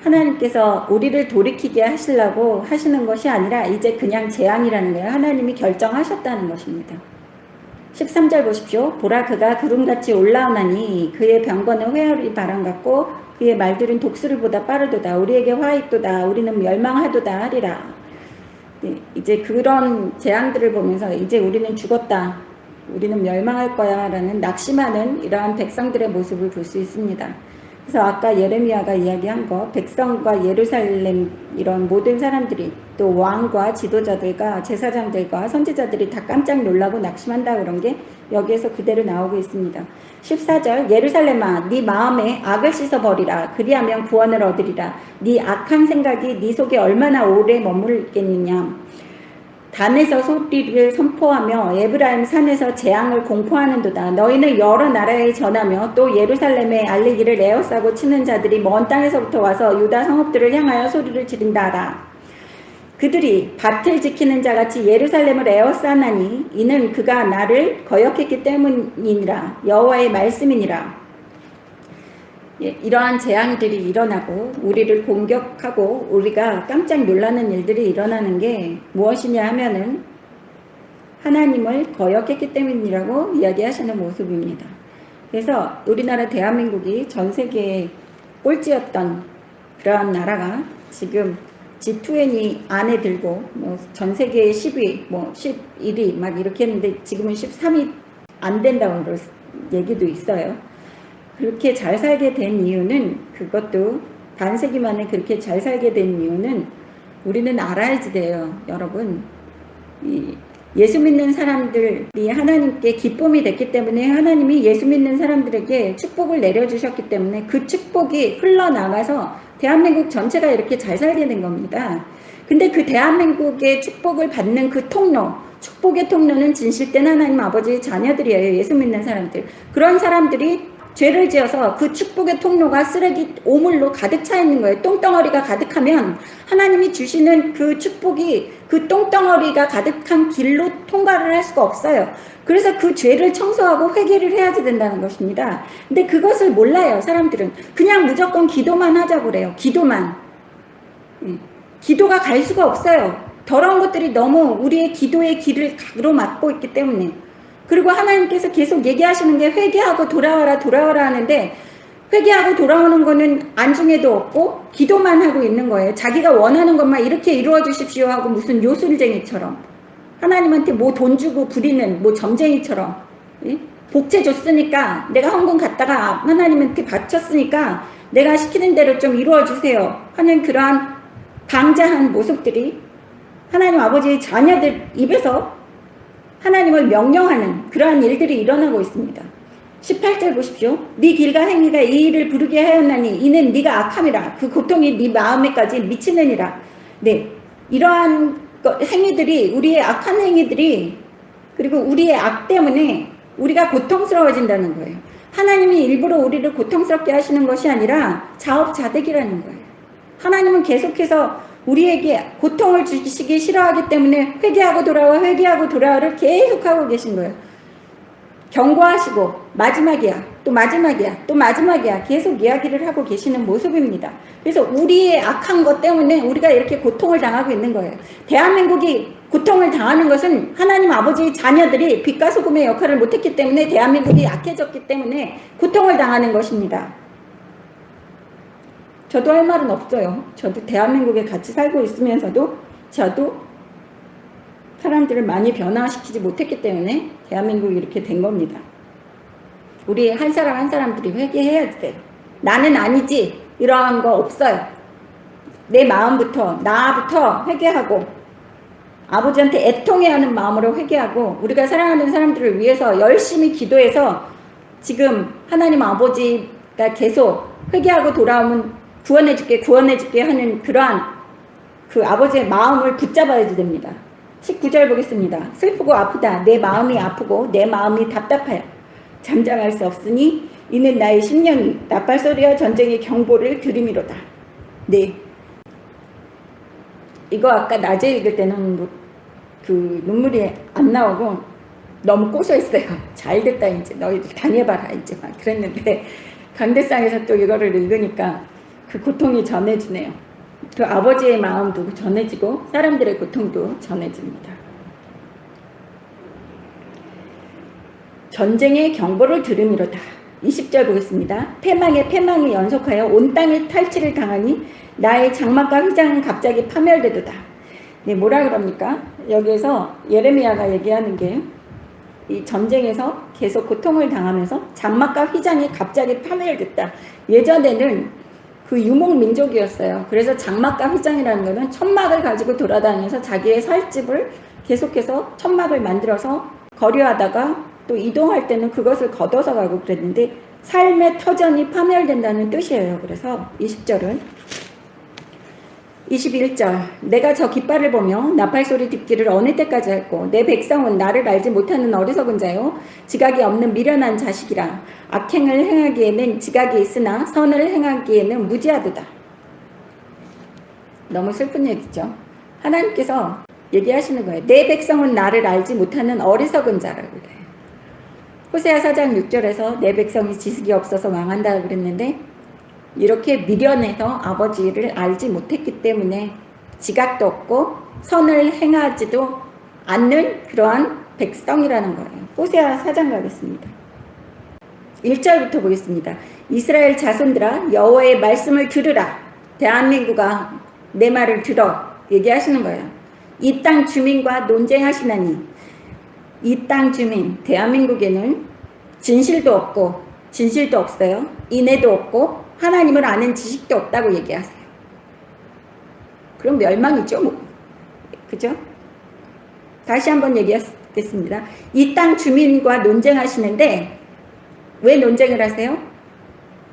하나님께서 우리를 돌이키게 하시려고 하시는 것이 아니라 이제 그냥 재앙이라는 거예요. 하나님이 결정하셨다는 것입니다. 13절 보십시오. 보라 그가 구름같이 올라오나니 그의 병거는 회오리 바람 같고 그의 말들은 독수리보다 빠르도다. 우리에게 화있도다. 우리는 멸망하도다 하리라. 네, 이제 그런 재앙들을 보면서 이제 우리는 죽었다. 우리는 멸망할 거야 라는 낙심하는 이러한 백성들의 모습을 볼 수 있습니다. 그래서 아까 예레미야가 이야기한 거 백성과 예루살렘 이런 모든 사람들이 또 왕과 지도자들과 제사장들과 선지자들이 다 깜짝 놀라고 낙심한다 그런 게 여기에서 그대로 나오고 있습니다. 14절 예루살렘아 네 마음에 악을 씻어버리라 그리하면 구원을 얻으리라. 네 악한 생각이 네 속에 얼마나 오래 머물겠느냐. 단에서 소리를 선포하며 에브라임 산에서 재앙을 공포하는도다. 너희는 여러 나라에 전하며 또 예루살렘에 알리기를 에워싸고 치는 자들이 먼 땅에서부터 와서 유다 성읍들을 향하여 소리를 지른다 하라. 그들이 밭을 지키는 자같이 예루살렘을 에워싸나니 이는 그가 나를 거역했기 때문이니라. 여호와의 말씀이니라. 이러한 재앙들이 일어나고 우리를 공격하고 우리가 깜짝 놀라는 일들이 일어나는 게 무엇이냐 하면은 하나님을 거역했기 때문이라고 이야기하시는 모습입니다. 그래서 우리나라 대한민국이 전 세계에 꼴찌였던 그러한 나라가 지금 G20 안에 들고 뭐 전 세계 10위, 뭐 11위 막 이렇게 했는데 지금은 13위 안 된다고 얘기도 있어요. 그렇게 잘 살게 된 이유는 그것도 반세기 만에 그렇게 잘 살게 된 이유는 우리는 알아야지 돼요. 여러분 예수 믿는 사람들이 하나님께 기쁨이 됐기 때문에 하나님이 예수 믿는 사람들에게 축복을 내려주셨기 때문에 그 축복이 흘러나가서 대한민국 전체가 이렇게 잘 살게 된 겁니다. 근데 그 대한민국의 축복을 받는 그 통로 축복의 통로는 진실된 하나님 아버지의 자녀들이에요. 예수 믿는 사람들. 그런 사람들이 죄를 지어서 그 축복의 통로가 쓰레기 오물로 가득 차 있는 거예요. 똥덩어리가 가득하면 하나님이 주시는 그 축복이 그 똥덩어리가 가득한 길로 통과를 할 수가 없어요. 그래서 그 죄를 청소하고 회개를 해야지 된다는 것입니다. 근데 그것을 몰라요. 사람들은 그냥 무조건 기도만 하자고 그래요. 기도만. 기도가 갈 수가 없어요. 더러운 것들이 너무 우리의 기도의 길을 가로막고 있기 때문에. 그리고 하나님께서 계속 얘기하시는 게 회개하고 돌아와라 하는데 회개하고 돌아오는 거는 안중에도 없고 기도만 하고 있는 거예요. 자기가 원하는 것만 이렇게 이루어 주십시오 하고 무슨 요술쟁이처럼 하나님한테 뭐 돈 주고 부리는 뭐 점쟁이처럼 복채 줬으니까 내가 헌금 갔다가 하나님한테 바쳤으니까 내가 시키는 대로 좀 이루어 주세요 하는 그러한 방자한 모습들이 하나님 아버지의 자녀들 입에서 하나님을 명령하는 그러한 일들이 일어나고 있습니다. 18절 보십시오. 네 길과 행위가 이 일을 부르게 하였나니 이는 네가 악함이라. 그 고통이 네 마음에까지 미치느니라. 네, 이러한 행위들이 우리의 악한 행위들이 그리고 우리의 악 때문에 우리가 고통스러워진다는 거예요. 하나님이 일부러 우리를 고통스럽게 하시는 것이 아니라 자업자득이라는 거예요. 하나님은 계속해서 우리에게 고통을 주시기 싫어하기 때문에 회개하고 돌아와 회개하고 돌아와를 계속하고 계신 거예요. 경고하시고 마지막이야 또 마지막이야 또 마지막이야 계속 이야기를 하고 계시는 모습입니다. 그래서 우리의 악한 것 때문에 우리가 이렇게 고통을 당하고 있는 거예요. 대한민국이 고통을 당하는 것은 하나님 아버지의 자녀들이 빛과 소금의 역할을 못했기 때문에 대한민국이 약해졌기 때문에 고통을 당하는 것입니다. 저도 할 말은 없어요. 저도 대한민국에 같이 살고 있으면서도 저도 사람들을 많이 변화시키지 못했기 때문에 대한민국이 이렇게 된 겁니다. 우리 한 사람 한 사람들이 회개해야 돼요. 나는 아니지 이러한 거 없어요. 내 마음부터 나부터 회개하고 아버지한테 애통해야 하는 마음으로 회개하고 우리가 사랑하는 사람들을 위해서 열심히 기도해서 지금 하나님 아버지가 계속 회개하고 돌아오면 구원해줄게 하는 그러한 그 아버지의 마음을 붙잡아야 됩니다. 19절 보겠습니다. 슬프고 아프다. 내 마음이 아프고 내 마음이 답답하여 잠잠할 수 없으니 이는 나의 심령이 나팔소리와 전쟁의 경보를 들음이로다. 네. 이거 아까 낮에 읽을 때는 그 눈물이 안 나오고 너무 고소했어요. 잘 됐다 이제 너희들 다녀봐라 이제 막 그랬는데 강대상에서 또 이거를 읽으니까 그 고통이 전해지네요. 그 아버지의 마음도 전해지고 사람들의 고통도 전해집니다. 전쟁의 경보를 들음이로다. 20절 보겠습니다. 패망에 연속하여 온 땅에 탈취를 당하니 나의 장막과 휘장은 갑자기 파멸되도다. 네, 뭐라 그럽니까? 여기에서 예레미야가 얘기하는 게 이 전쟁에서 계속 고통을 당하면서 장막과 휘장이 갑자기 파멸됐다. 예전에는 그 유목 민족이었어요. 그래서 장막과 휘장이라는 것은 천막을 가지고 돌아다니면서 자기의 살집을 계속해서 천막을 만들어서 거류하다가 또 이동할 때는 그것을 걷어서 가고 그랬는데 삶의 터전이 파멸된다는 뜻이에요. 그래서 20절은 21절 내가 저 깃발을 보며 나팔소리 듣기를 어느 때까지 할꼬 내 백성은 나를 알지 못하는 어리석은 자요 지각이 없는 미련한 자식이라 악행을 행하기에는 지각이 있으나 선을 행하기에는 무지하도다. 너무 슬픈 얘기죠. 하나님께서 얘기하시는 거예요. 내 백성은 나를 알지 못하는 어리석은 자라고 그래요. 호세아 4장 6절에서 내 백성이 지식이 없어서 망한다 그랬는데 이렇게 미련해서 아버지를 알지 못했기 때문에 지각도 없고 선을 행하지도 않는 그러한 백성이라는 거예요. 호세아 4장 가겠습니다. 1절부터 보겠습니다. 이스라엘 자손들아 여호와의 말씀을 들으라. 대한민국아 내 말을 들어 얘기하시는 거예요. 이 땅 주민과 논쟁하시나니 이 땅 주민 대한민국에는 진실도 없고 진실도 없어요. 인애도 없고 하나님을 아는 지식도 없다고 얘기하세요. 그럼 멸망이죠 뭐. 그죠? 다시 한번 얘기하겠습니다. 이 땅 주민과 논쟁하시는데 왜 논쟁을 하세요?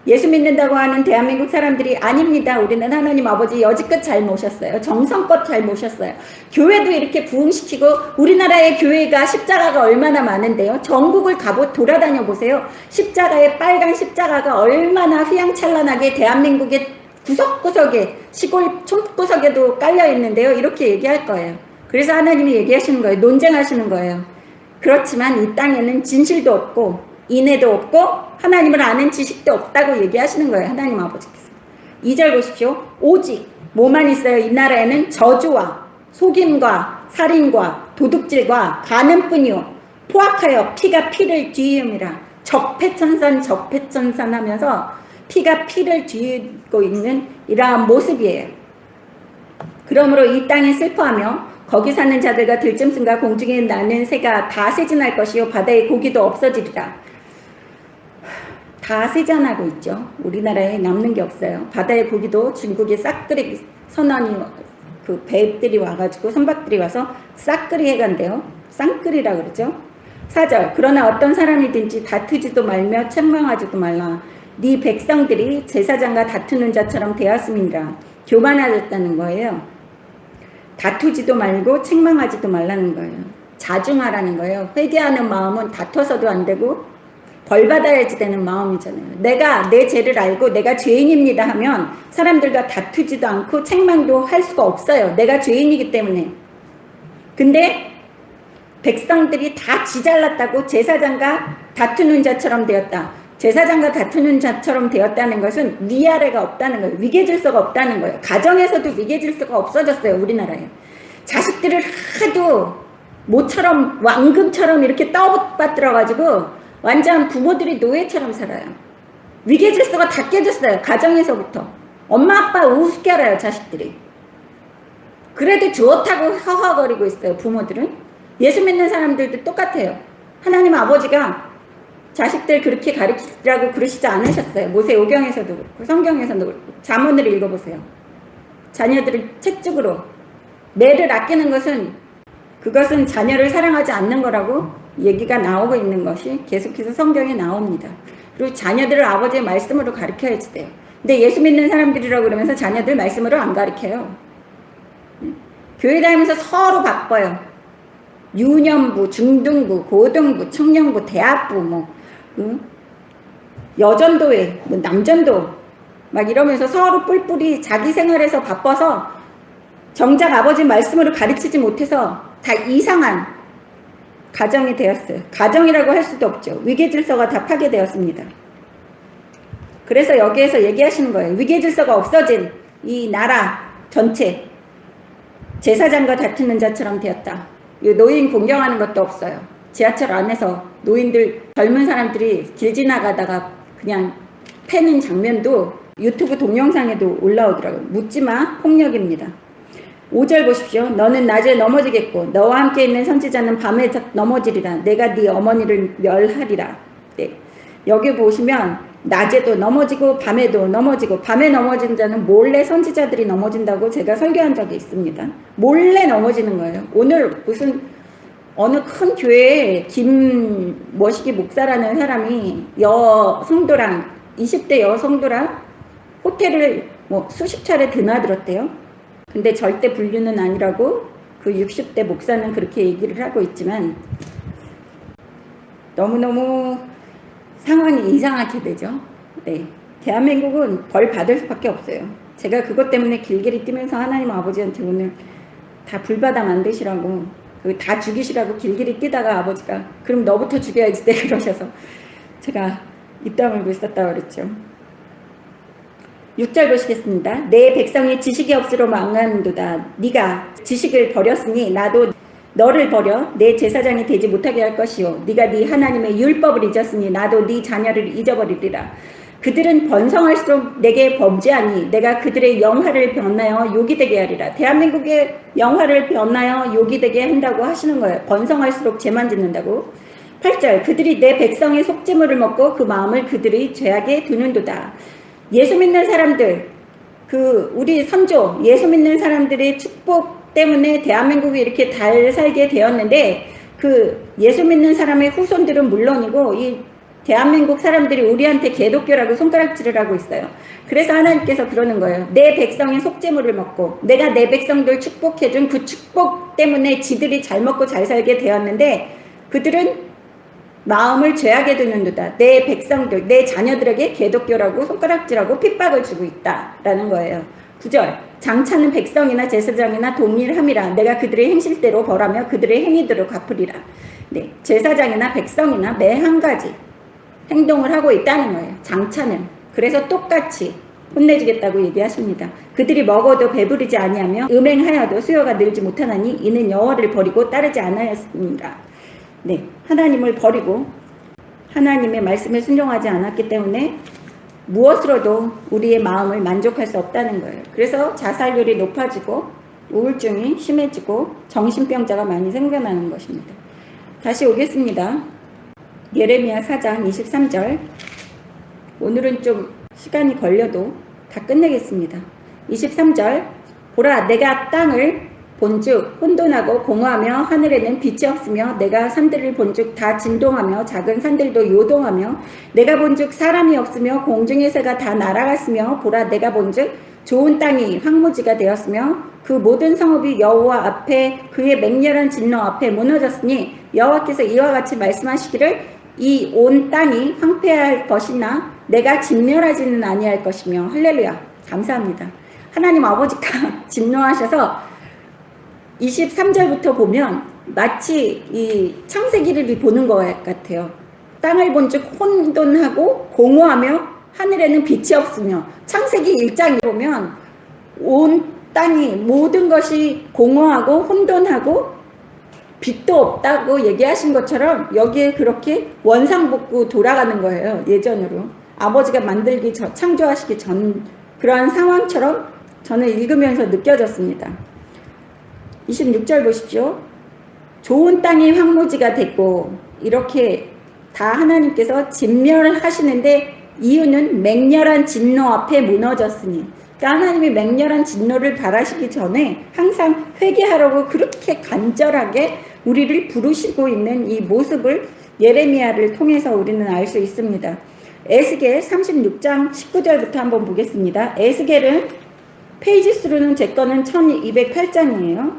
예수 믿는다고 하는 대한민국 사람들이 아닙니다. 우리는 하나님 아버지 여지껏 잘 모셨어요. 정성껏 잘 모셨어요. 교회도 이렇게 부흥시키고 우리나라의 교회가 십자가가 얼마나 많은데요. 전국을 돌아다녀 보세요. 십자가의 빨간 십자가가 얼마나 휘황찬란하게 대한민국의 구석구석에 시골 촌구석에도 깔려 있는데요. 이렇게 얘기할 거예요. 그래서 하나님이 얘기하시는 거예요. 논쟁하시는 거예요. 그렇지만 이 땅에는 진실도 없고 인애도 없고 하나님을 아는 지식도 없다고 얘기하시는 거예요. 하나님 아버지께서. 2절 보십시오. 오직 뭐만 있어요. 이 나라에는 저주와 속임과 살인과 도둑질과 간음뿐이요 포악하여 피가 피를 뒤이음이라. 적폐천산 하면서 피가 피를 뒤이고 있는 이러한 모습이에요. 그러므로 이 땅에 슬퍼하며 거기 사는 자들과 들짐승과 공중에 나는 새가 다 세진할 것이요 바다의 고기도 없어지리라. 다 세잔하고 있죠. 우리나라에 남는 게 없어요. 바다의 고기도 중국의 싹그리 선원이 그 배들이 와가지고 선박들이 와서 싹그리 해간대요. 쌍그리라 그러죠. 4절 그러나 어떤 사람이든지 다투지도 말며 책망하지도 말라. 네 백성들이 제사장과 다투는 자처럼 되었음이니라. 교만하였다는 거예요. 다투지도 말고 책망하지도 말라는 거예요. 자중하라는 거예요. 회개하는 마음은 다퉈서도 안 되고 벌 받아야지 되는 마음이잖아요. 내가 내 죄를 알고 내가 죄인입니다 하면 사람들과 다투지도 않고 책망도 할 수가 없어요. 내가 죄인이기 때문에. 근데 백성들이 다 지잘났다고 제사장과 다투는 자처럼 되었다. 제사장과 다투는 자처럼 되었다는 것은 위아래가 없다는 거예요. 위계질서가 없다는 거예요. 가정에서도 위계질서가 없어졌어요. 우리나라에. 자식들을 하도 모처럼 왕금처럼 이렇게 떠받들어가지고 완전 부모들이 노예처럼 살아요. 위계질서가 다 깨졌어요. 가정에서부터. 엄마 아빠 우습게 알아요. 자식들이. 그래도 좋다고 허허거리고 있어요. 부모들은. 예수 믿는 사람들도 똑같아요. 하나님 아버지가 자식들 그렇게 가르치라고 그러시지 않으셨어요. 모세오경에서도 그렇고 성경에서도 그렇고. 잠언을 읽어보세요. 자녀들을 채찍으로. 매를 아끼는 것은 그것은 자녀를 사랑하지 않는 거라고 얘기가 나오고 있는 것이 계속해서 성경에 나옵니다. 그리고 자녀들을 아버지의 말씀으로 가르쳐야지 돼요. 근데 예수 믿는 사람들이라고 그러면서 자녀들 말씀으로 안 가르쳐요. 교회 다니면서 서로 바빠요. 유년부, 중등부, 고등부, 청년부, 대학부, 여전도회, 남전도 막 이러면서 서로 뿔뿔이 자기 생활에서 바빠서 정작 아버지 말씀으로 가르치지 못해서 다 이상한 가정이 되었어요. 가정이라고 할 수도 없죠. 위계질서가 다 파괴되었습니다. 그래서 여기에서 얘기하시는 거예요. 위계질서가 없어진 이 나라 전체 제사장과 다투는 자처럼 되었다. 노인 공경하는 것도 없어요. 지하철 안에서 노인들 젊은 사람들이 길 지나가다가 그냥 패는 장면도 유튜브 동영상에도 올라오더라고요. 묻지마 폭력입니다. 5절 보십시오. 너는 낮에 넘어지겠고 너와 함께 있는 선지자는 밤에 넘어지리라. 내가 네 어머니를 멸하리라. 네. 여기 보시면 낮에도 넘어지고 밤에도 넘어지고 밤에 넘어진 자는 몰래 선지자들이 넘어진다고 제가 설교한 적이 있습니다. 몰래 넘어지는 거예요. 오늘 무슨 어느 큰 교회에 김머시기 목사라는 사람이 여성도랑 20대 여성도랑 호텔을 수십 차례 드나들었대요. 근데 절대 불륜은 아니라고 그 60대 목사는 그렇게 얘기를 하고 있지만 너무너무 상황이 이상하게 되죠. 네. 대한민국은 벌 받을 수밖에 없어요. 제가 그것 때문에 길길이 뛰면서 하나님 아버지한테 오늘 다 불받아 만드시라고 다 죽이시라고 길길이 뛰다가 아버지가 그럼 너부터 죽여야지 내 그러셔서 제가 입 다물고 있었다고 그랬죠. 6절 보시겠습니다. 내 백성이 지식이 없으로 망하는도다. 네가 지식을 버렸으니 나도 너를 버려 내 제사장이 되지 못하게 할 것이요. 네가 네 하나님의 율법을 잊었으니 나도 네 자녀를 잊어버리리라. 그들은 번성할수록 내게 범죄하니 내가 그들의 영화를 변하여 욕이 되게 하리라. 대한민국의 영화를 변하여 욕이 되게 한다고 하시는 거예요. 번성할수록 죄만 짓는다고. 8절 그들이 내 백성의 속죄물을 먹고 그 마음을 그들의 죄악에 두는도다. 예수 믿는 사람들, 우리 선조, 예수 믿는 사람들의 축복 때문에 대한민국이 이렇게 잘 살게 되었는데, 예수 믿는 사람의 후손들은 물론이고, 이 대한민국 사람들이 우리한테 개독교라고 손가락질을 하고 있어요. 그래서 하나님께서 그러는 거예요. 내 백성의 속죄물을 먹고, 내가 내 백성들 축복해준 그 축복 때문에 지들이 잘 먹고 잘 살게 되었는데, 그들은 마음을 죄악에 두는도다. 내 백성들, 내 자녀들에게 개독교라고 손가락질하고 핍박을 주고 있다라는 거예요. 9절 장차는 백성이나 제사장이나 동일함이라. 내가 그들의 행실대로 벌하며 그들의 행위대로 갚으리라. 네, 제사장이나 백성이나 매 한 가지 행동을 하고 있다는 거예요. 장차는. 그래서 똑같이 혼내주겠다고 얘기하십니다. 그들이 먹어도 배부르지 아니하며 음행하여도 수요가 늘지 못하나니 이는 여호와를 버리고 따르지 않았습니다. 네, 하나님을 버리고 하나님의 말씀에 순종하지 않았기 때문에 무엇으로도 우리의 마음을 만족할 수 없다는 거예요. 그래서 자살률이 높아지고 우울증이 심해지고 정신병자가 많이 생겨나는 것입니다. 다시 오겠습니다. 예레미야 4장 23절. 오늘은 좀 시간이 걸려도 다 끝내겠습니다. 23절 보라 내가 땅을 본즉 혼돈하고 공허하며 하늘에는 빛이 없으며 내가 산들을 본즉 다 진동하며 작은 산들도 요동하며 내가 본즉 사람이 없으며 공중의 새가 다 날아갔으며 보라 내가 본즉 좋은 땅이 황무지가 되었으며 그 모든 성읍이 여호와 앞에 그의 맹렬한 진노 앞에 무너졌으니 여호와께서 이와 같이 말씀하시기를 이 온 땅이 황폐할 것이나 내가 진멸하지는 아니할 것이며. 할렐루야. 감사합니다. 하나님 아버지가 진노하셔서 23절부터 보면 마치 이 창세기를 보는 것 같아요. 땅을 본즉 혼돈하고 공허하며 하늘에는 빛이 없으며. 창세기 1장에 보면 온 땅이 모든 것이 공허하고 혼돈하고 빛도 없다고 얘기하신 것처럼 여기에 그렇게 원상복구 돌아가는 거예요. 예전으로 아버지가 만들기 전, 창조하시기 전 그러한 상황처럼 저는 읽으면서 느껴졌습니다. 26절 보십시오. 좋은 땅이 황무지가 됐고. 이렇게 다 하나님께서 진멸하시는데 이유는 맹렬한 진노 앞에 무너졌으니. 그러니까 하나님이 맹렬한 진노를 바라시기 전에 항상 회개하라고 그렇게 간절하게 우리를 부르시고 있는 이 모습을 예레미야를 통해서 우리는 알 수 있습니다. 에스겔 36장 19절부터 한번 보겠습니다. 에스겔은 페이지 수로는 제 거는 1208장이에요.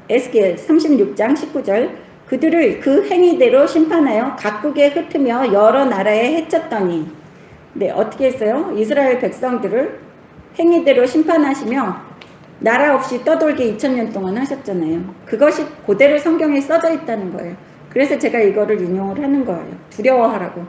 에스겔 36장 19절. 그들을 그 행위대로 심판하여 각국에 흩으며 여러 나라에 해쳤더니. 네, 어떻게 했어요? 이스라엘 백성들을 행위대로 심판하시며 나라 없이 떠돌게 2000년 동안 하셨잖아요. 그것이 그대로 성경에 써져 있다는 거예요. 그래서 제가 이거를 인용을 하는 거예요. 두려워하라고.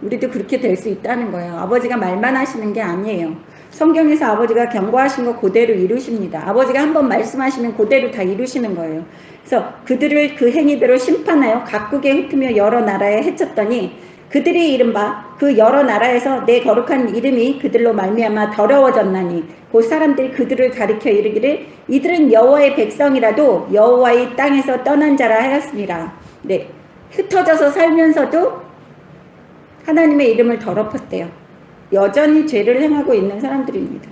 우리도 그렇게 될 수 있다는 거예요. 아버지가 말만 하시는 게 아니에요. 성경에서 아버지가 경고하신 거 그대로 이루십니다. 아버지가 한번 말씀하시면 그대로 다 이루시는 거예요. 그래서 그들을 그 행위대로 심판하여 각국에 흩으며 여러 나라에 해쳤더니 그들이 이른바 그 여러 나라에서 내 거룩한 이름이 그들로 말미암아 더러워졌나니 그 사람들이 그들을 가리켜 이르기를 이들은 여호와의 백성이라도 여호와의 땅에서 떠난 자라 하였습니다. 네, 흩어져서 살면서도 하나님의 이름을 더럽혔대요. 여전히 죄를 행하고 있는 사람들입니다.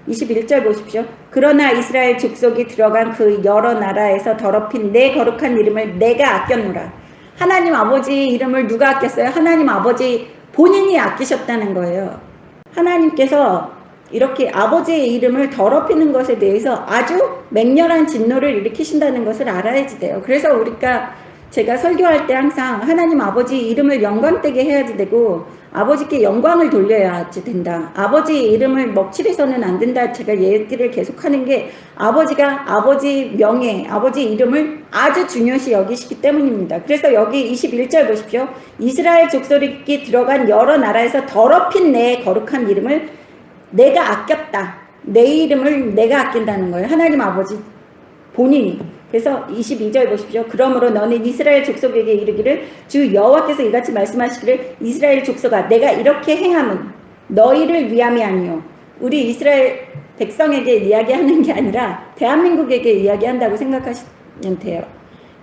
21절 보십시오. 그러나 이스라엘 족속이 들어간 그 여러 나라에서 더럽힌 내 거룩한 이름을 내가 아꼈노라. 하나님 아버지 이름을 누가 아꼈어요? 하나님 아버지 본인이 아끼셨다는 거예요. 하나님께서 이렇게 아버지의 이름을 더럽히는 것에 대해서 아주 맹렬한 진노를 일으키신다는 것을 알아야지 돼요. 그래서 제가 설교할 때 항상 하나님 아버지 이름을 영광되게 해야지 되고 아버지께 영광을 돌려야지 된다. 아버지 이름을 먹칠해서는 안 된다. 제가 얘기를 계속하는 게 아버지가 아버지 명예, 아버지 이름을 아주 중요시 여기시기 때문입니다. 그래서 여기 21절 보십시오. 이스라엘 족속이 들어간 여러 나라에서 더럽힌 내 거룩한 이름을 내가 아꼈다. 내 이름을 내가 아낀다는 거예요. 하나님 아버지 본인이. 그래서 22절 보십시오. 그러므로 너는 이스라엘 족속에게 이르기를 주 여호와께서 이같이 말씀하시기를 이스라엘 족속아 내가 이렇게 행함은 너희를 위함이 아니요. 우리 이스라엘 백성에게 이야기하는 게 아니라 대한민국에게 이야기한다고 생각하시면 돼요.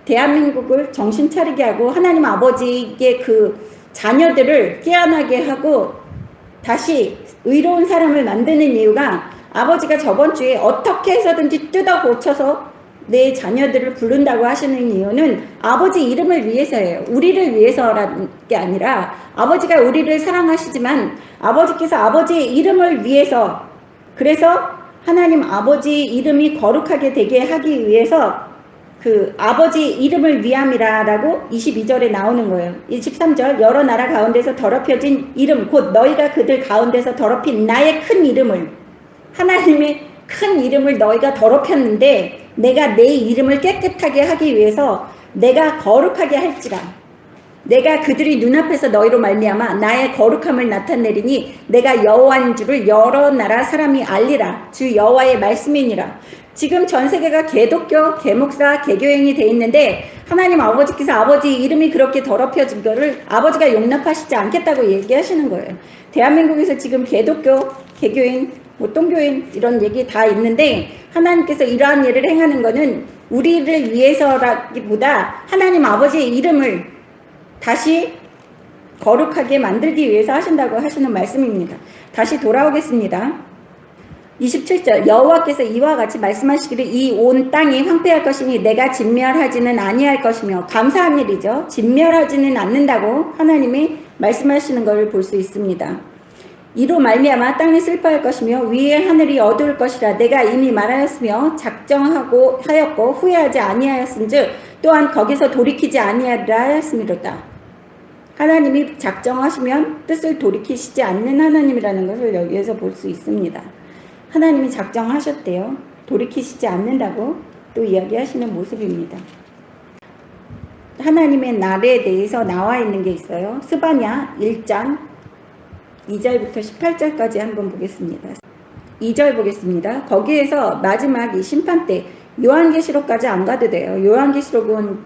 대한민국을 정신 차리게 하고 하나님 아버지의 그 자녀들을 깨어나게 하고 다시 의로운 사람을 만드는 이유가 아버지가 저번 주에 어떻게 해서든지 뜯어 고쳐서 내 자녀들을 부른다고 하시는 이유는 아버지 이름을 위해서예요. 우리를 위해서라는 게 아니라 아버지가 우리를 사랑하시지만 아버지께서 아버지의 이름을 위해서 그래서 하나님 아버지 이름이 거룩하게 되게 하기 위해서 그 아버지 이름을 위함이라고 22절에 나오는 거예요. 23절 여러 나라 가운데서 더럽혀진 이름 곧 너희가 그들 가운데서 더럽힌 나의 큰 이름을 하나님의 큰 이름을 너희가 더럽혔는데 내가 내 이름을 깨끗하게 하기 위해서 내가 거룩하게 할지라 내가 그들이 눈앞에서 너희로 말미암아 나의 거룩함을 나타내리니 내가 여호와인 줄을 여러 나라 사람이 알리라 주 여호와의 말씀이니라. 지금 전 세계가 개독교, 개목사, 개교행이 돼 있는데 하나님 아버지께서 아버지 이름이 그렇게 더럽혀진 거를 아버지가 용납하시지 않겠다고 얘기하시는 거예요. 대한민국에서 지금 개독교, 개교행, 똥교인 이런 얘기 다 있는데 하나님께서 이러한 일을 행하는 것은 우리를 위해서라기보다 하나님 아버지의 이름을 다시 거룩하게 만들기 위해서 하신다고 하시는 말씀입니다. 다시 돌아오겠습니다. 27절 여호와께서 이와 같이 말씀하시기를 이 온 땅이 황폐할 것이니 내가 진멸하지는 아니할 것이며. 감사한 일이죠. 진멸하지는 않는다고 하나님이 말씀하시는 것을 볼 수 있습니다. 이로 말미암아 땅이 슬퍼할 것이며 위의 하늘이 어두울 것이라 내가 이미 말하였으며 작정하고 하였고 후회하지 아니하였은즉 또한 거기서 돌이키지 아니하리라 하였음이로다. 하나님이 작정하시면 뜻을 돌이키시지 않는 하나님이라는 것을 여기에서 볼 수 있습니다. 하나님이 작정하셨대요. 돌이키시지 않는다고 또 이야기하시는 모습입니다. 하나님의 날에 대해서 나와 있는 게 있어요. 스바냐 1장 2절부터 18절까지 한번 보겠습니다. 2절 보겠습니다. 거기에서 마지막 이 심판 때 요한계시록까지 안 가도 돼요. 요한계시록은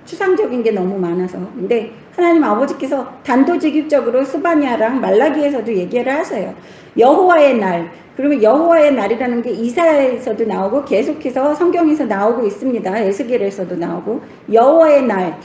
추상적인 게 너무 많아서. 근데 하나님 아버지께서 단도직입적으로 스바냐랑 말라기에서도 얘기를 하세요. 여호와의 날, 그리고 여호와의 날이라는 게 이사야에서도 나오고 계속해서 성경에서 나오고 있습니다. 에스겔에서도 나오고. 여호와의 날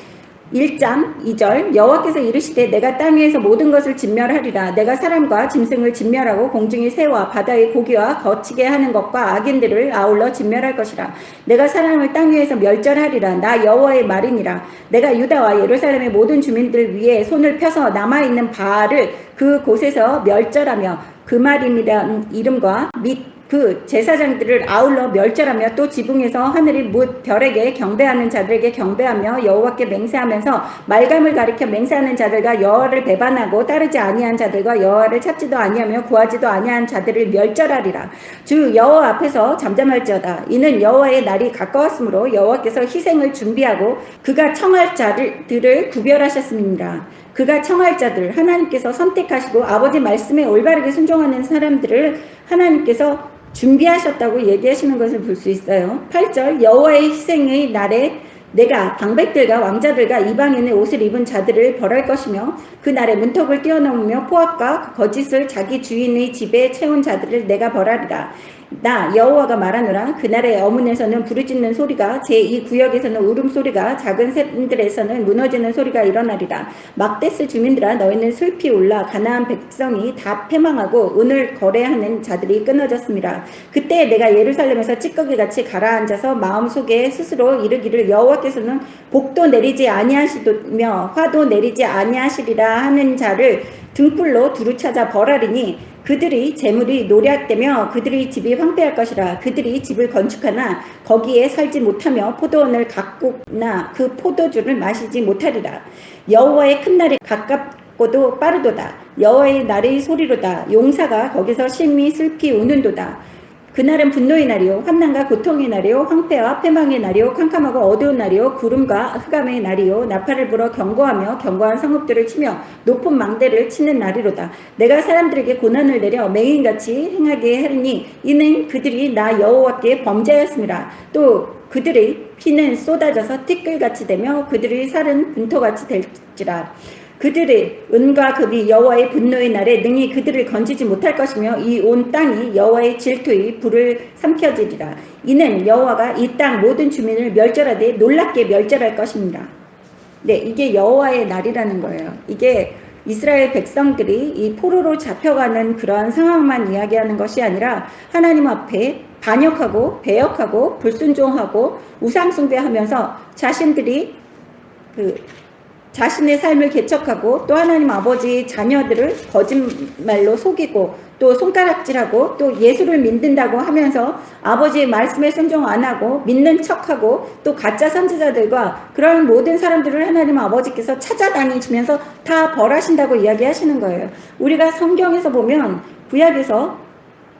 1장 2절 여호와께서 이르시되 내가 땅 위에서 모든 것을 진멸하리라. 내가 사람과 짐승을 진멸하고 공중의 새와 바다의 고기와 거치게 하는 것과 악인들을 아울러 진멸할 것이라. 내가 사람을 땅 위에서 멸절하리라. 나 여호와의 말이니라. 내가 유다와 예루살렘의 모든 주민들 위에 손을 펴서 남아있는 바알을 그 곳에서 멸절하며 그 말이란 이름과 및 그 제사장들을 아울러 멸절하며 또 지붕에서 하늘이 뭇 별에게 경배하는 자들에게 경배하며 여호와께 맹세하면서 말감을 가리켜 맹세하는 자들과 여호와를 배반하고 따르지 아니한 자들과 여호와를 찾지도 아니하며 구하지도 아니한 자들을 멸절하리라. 주 여호와 앞에서 잠잠할지어다. 이는 여호와의 날이 가까웠으므로 여호와께서 희생을 준비하고 그가 청할 자들을 구별하셨습니다. 그가 청할 자들, 하나님께서 선택하시고 아버지 말씀에 올바르게 순종하는 사람들을 하나님께서 준비하셨다고 얘기하시는 것을 볼 수 있어요. 8절 여호와의 희생의 날에 내가 방백들과 왕자들과 이방인의 옷을 입은 자들을 벌할 것이며 그 날에 문턱을 뛰어넘으며 포악과 거짓을 자기 주인의 집에 채운 자들을 내가 벌하리라. 나 여호와가 말하노라. 그날의 어문에서는 부르짖는 소리가 제2구역에서는 울음소리가 작은 샘들에서는 무너지는 소리가 일어나리라. 막데스 주민들아 너희는 슬피 울라. 가나안 백성이 다 패망하고 은을 거래하는 자들이 끊어졌습니다. 그때 내가 예루살렘에서 찌꺼기같이 가라앉아서 마음속에 스스로 이르기를 여호와께서는 복도 내리지 아니하시며 화도 내리지 아니하시리라 하는 자를 등불로 두루 찾아 벌하리니 그들의 재물이 노략되며 그들의 집이 황폐할 것이라. 그들이 집을 건축하나 거기에 살지 못하며 포도원을 가꾸나 그 포도주를 마시지 못하리라. 여호와의 큰 날이 가깝고도 빠르도다. 여호와의 날의 소리로다. 용사가 거기서 심히 슬피 우는도다. 그날은 분노의 날이요 환난과 고통의 날이요 황폐와 패망의 날이요 캄캄하고 어두운 날이요 구름과 흑암의 날이요 나팔을 불어 경고하며 견고한 성읍들을 치며 높은 망대를 치는 날이로다. 내가 사람들에게 고난을 내려 맹인같이 행하게 하리니 이는 그들이 나 여호와께 범죄하였습니다. 또 그들의 피는 쏟아져서 티끌같이 되며 그들의 살은 분토같이 될지라. 그들의 은과 금이 여호와의 분노의 날에 능히 그들을 건지지 못할 것이며 이 온 땅이 여호와의 질투의 불을 삼켜지리라. 이는 여호와가 이 땅 모든 주민을 멸절하되 놀랍게 멸절할 것입니다. 네, 이게 여호와의 날이라는 거예요. 이게 이스라엘 백성들이 이 포로로 잡혀가는 그러한 상황만 이야기하는 것이 아니라 하나님 앞에 반역하고 배역하고 불순종하고 우상숭배하면서 자신들이 자신의 삶을 개척하고 또 하나님 아버지 자녀들을 거짓말로 속이고 또 손가락질하고 또 예수를 믿는다고 하면서 아버지의 말씀에 순종 안 하고 믿는 척하고 또 가짜 선지자들과 그런 모든 사람들을 하나님 아버지께서 찾아다니시면서 다 벌하신다고 이야기하시는 거예요. 우리가 성경에서 보면 구약에서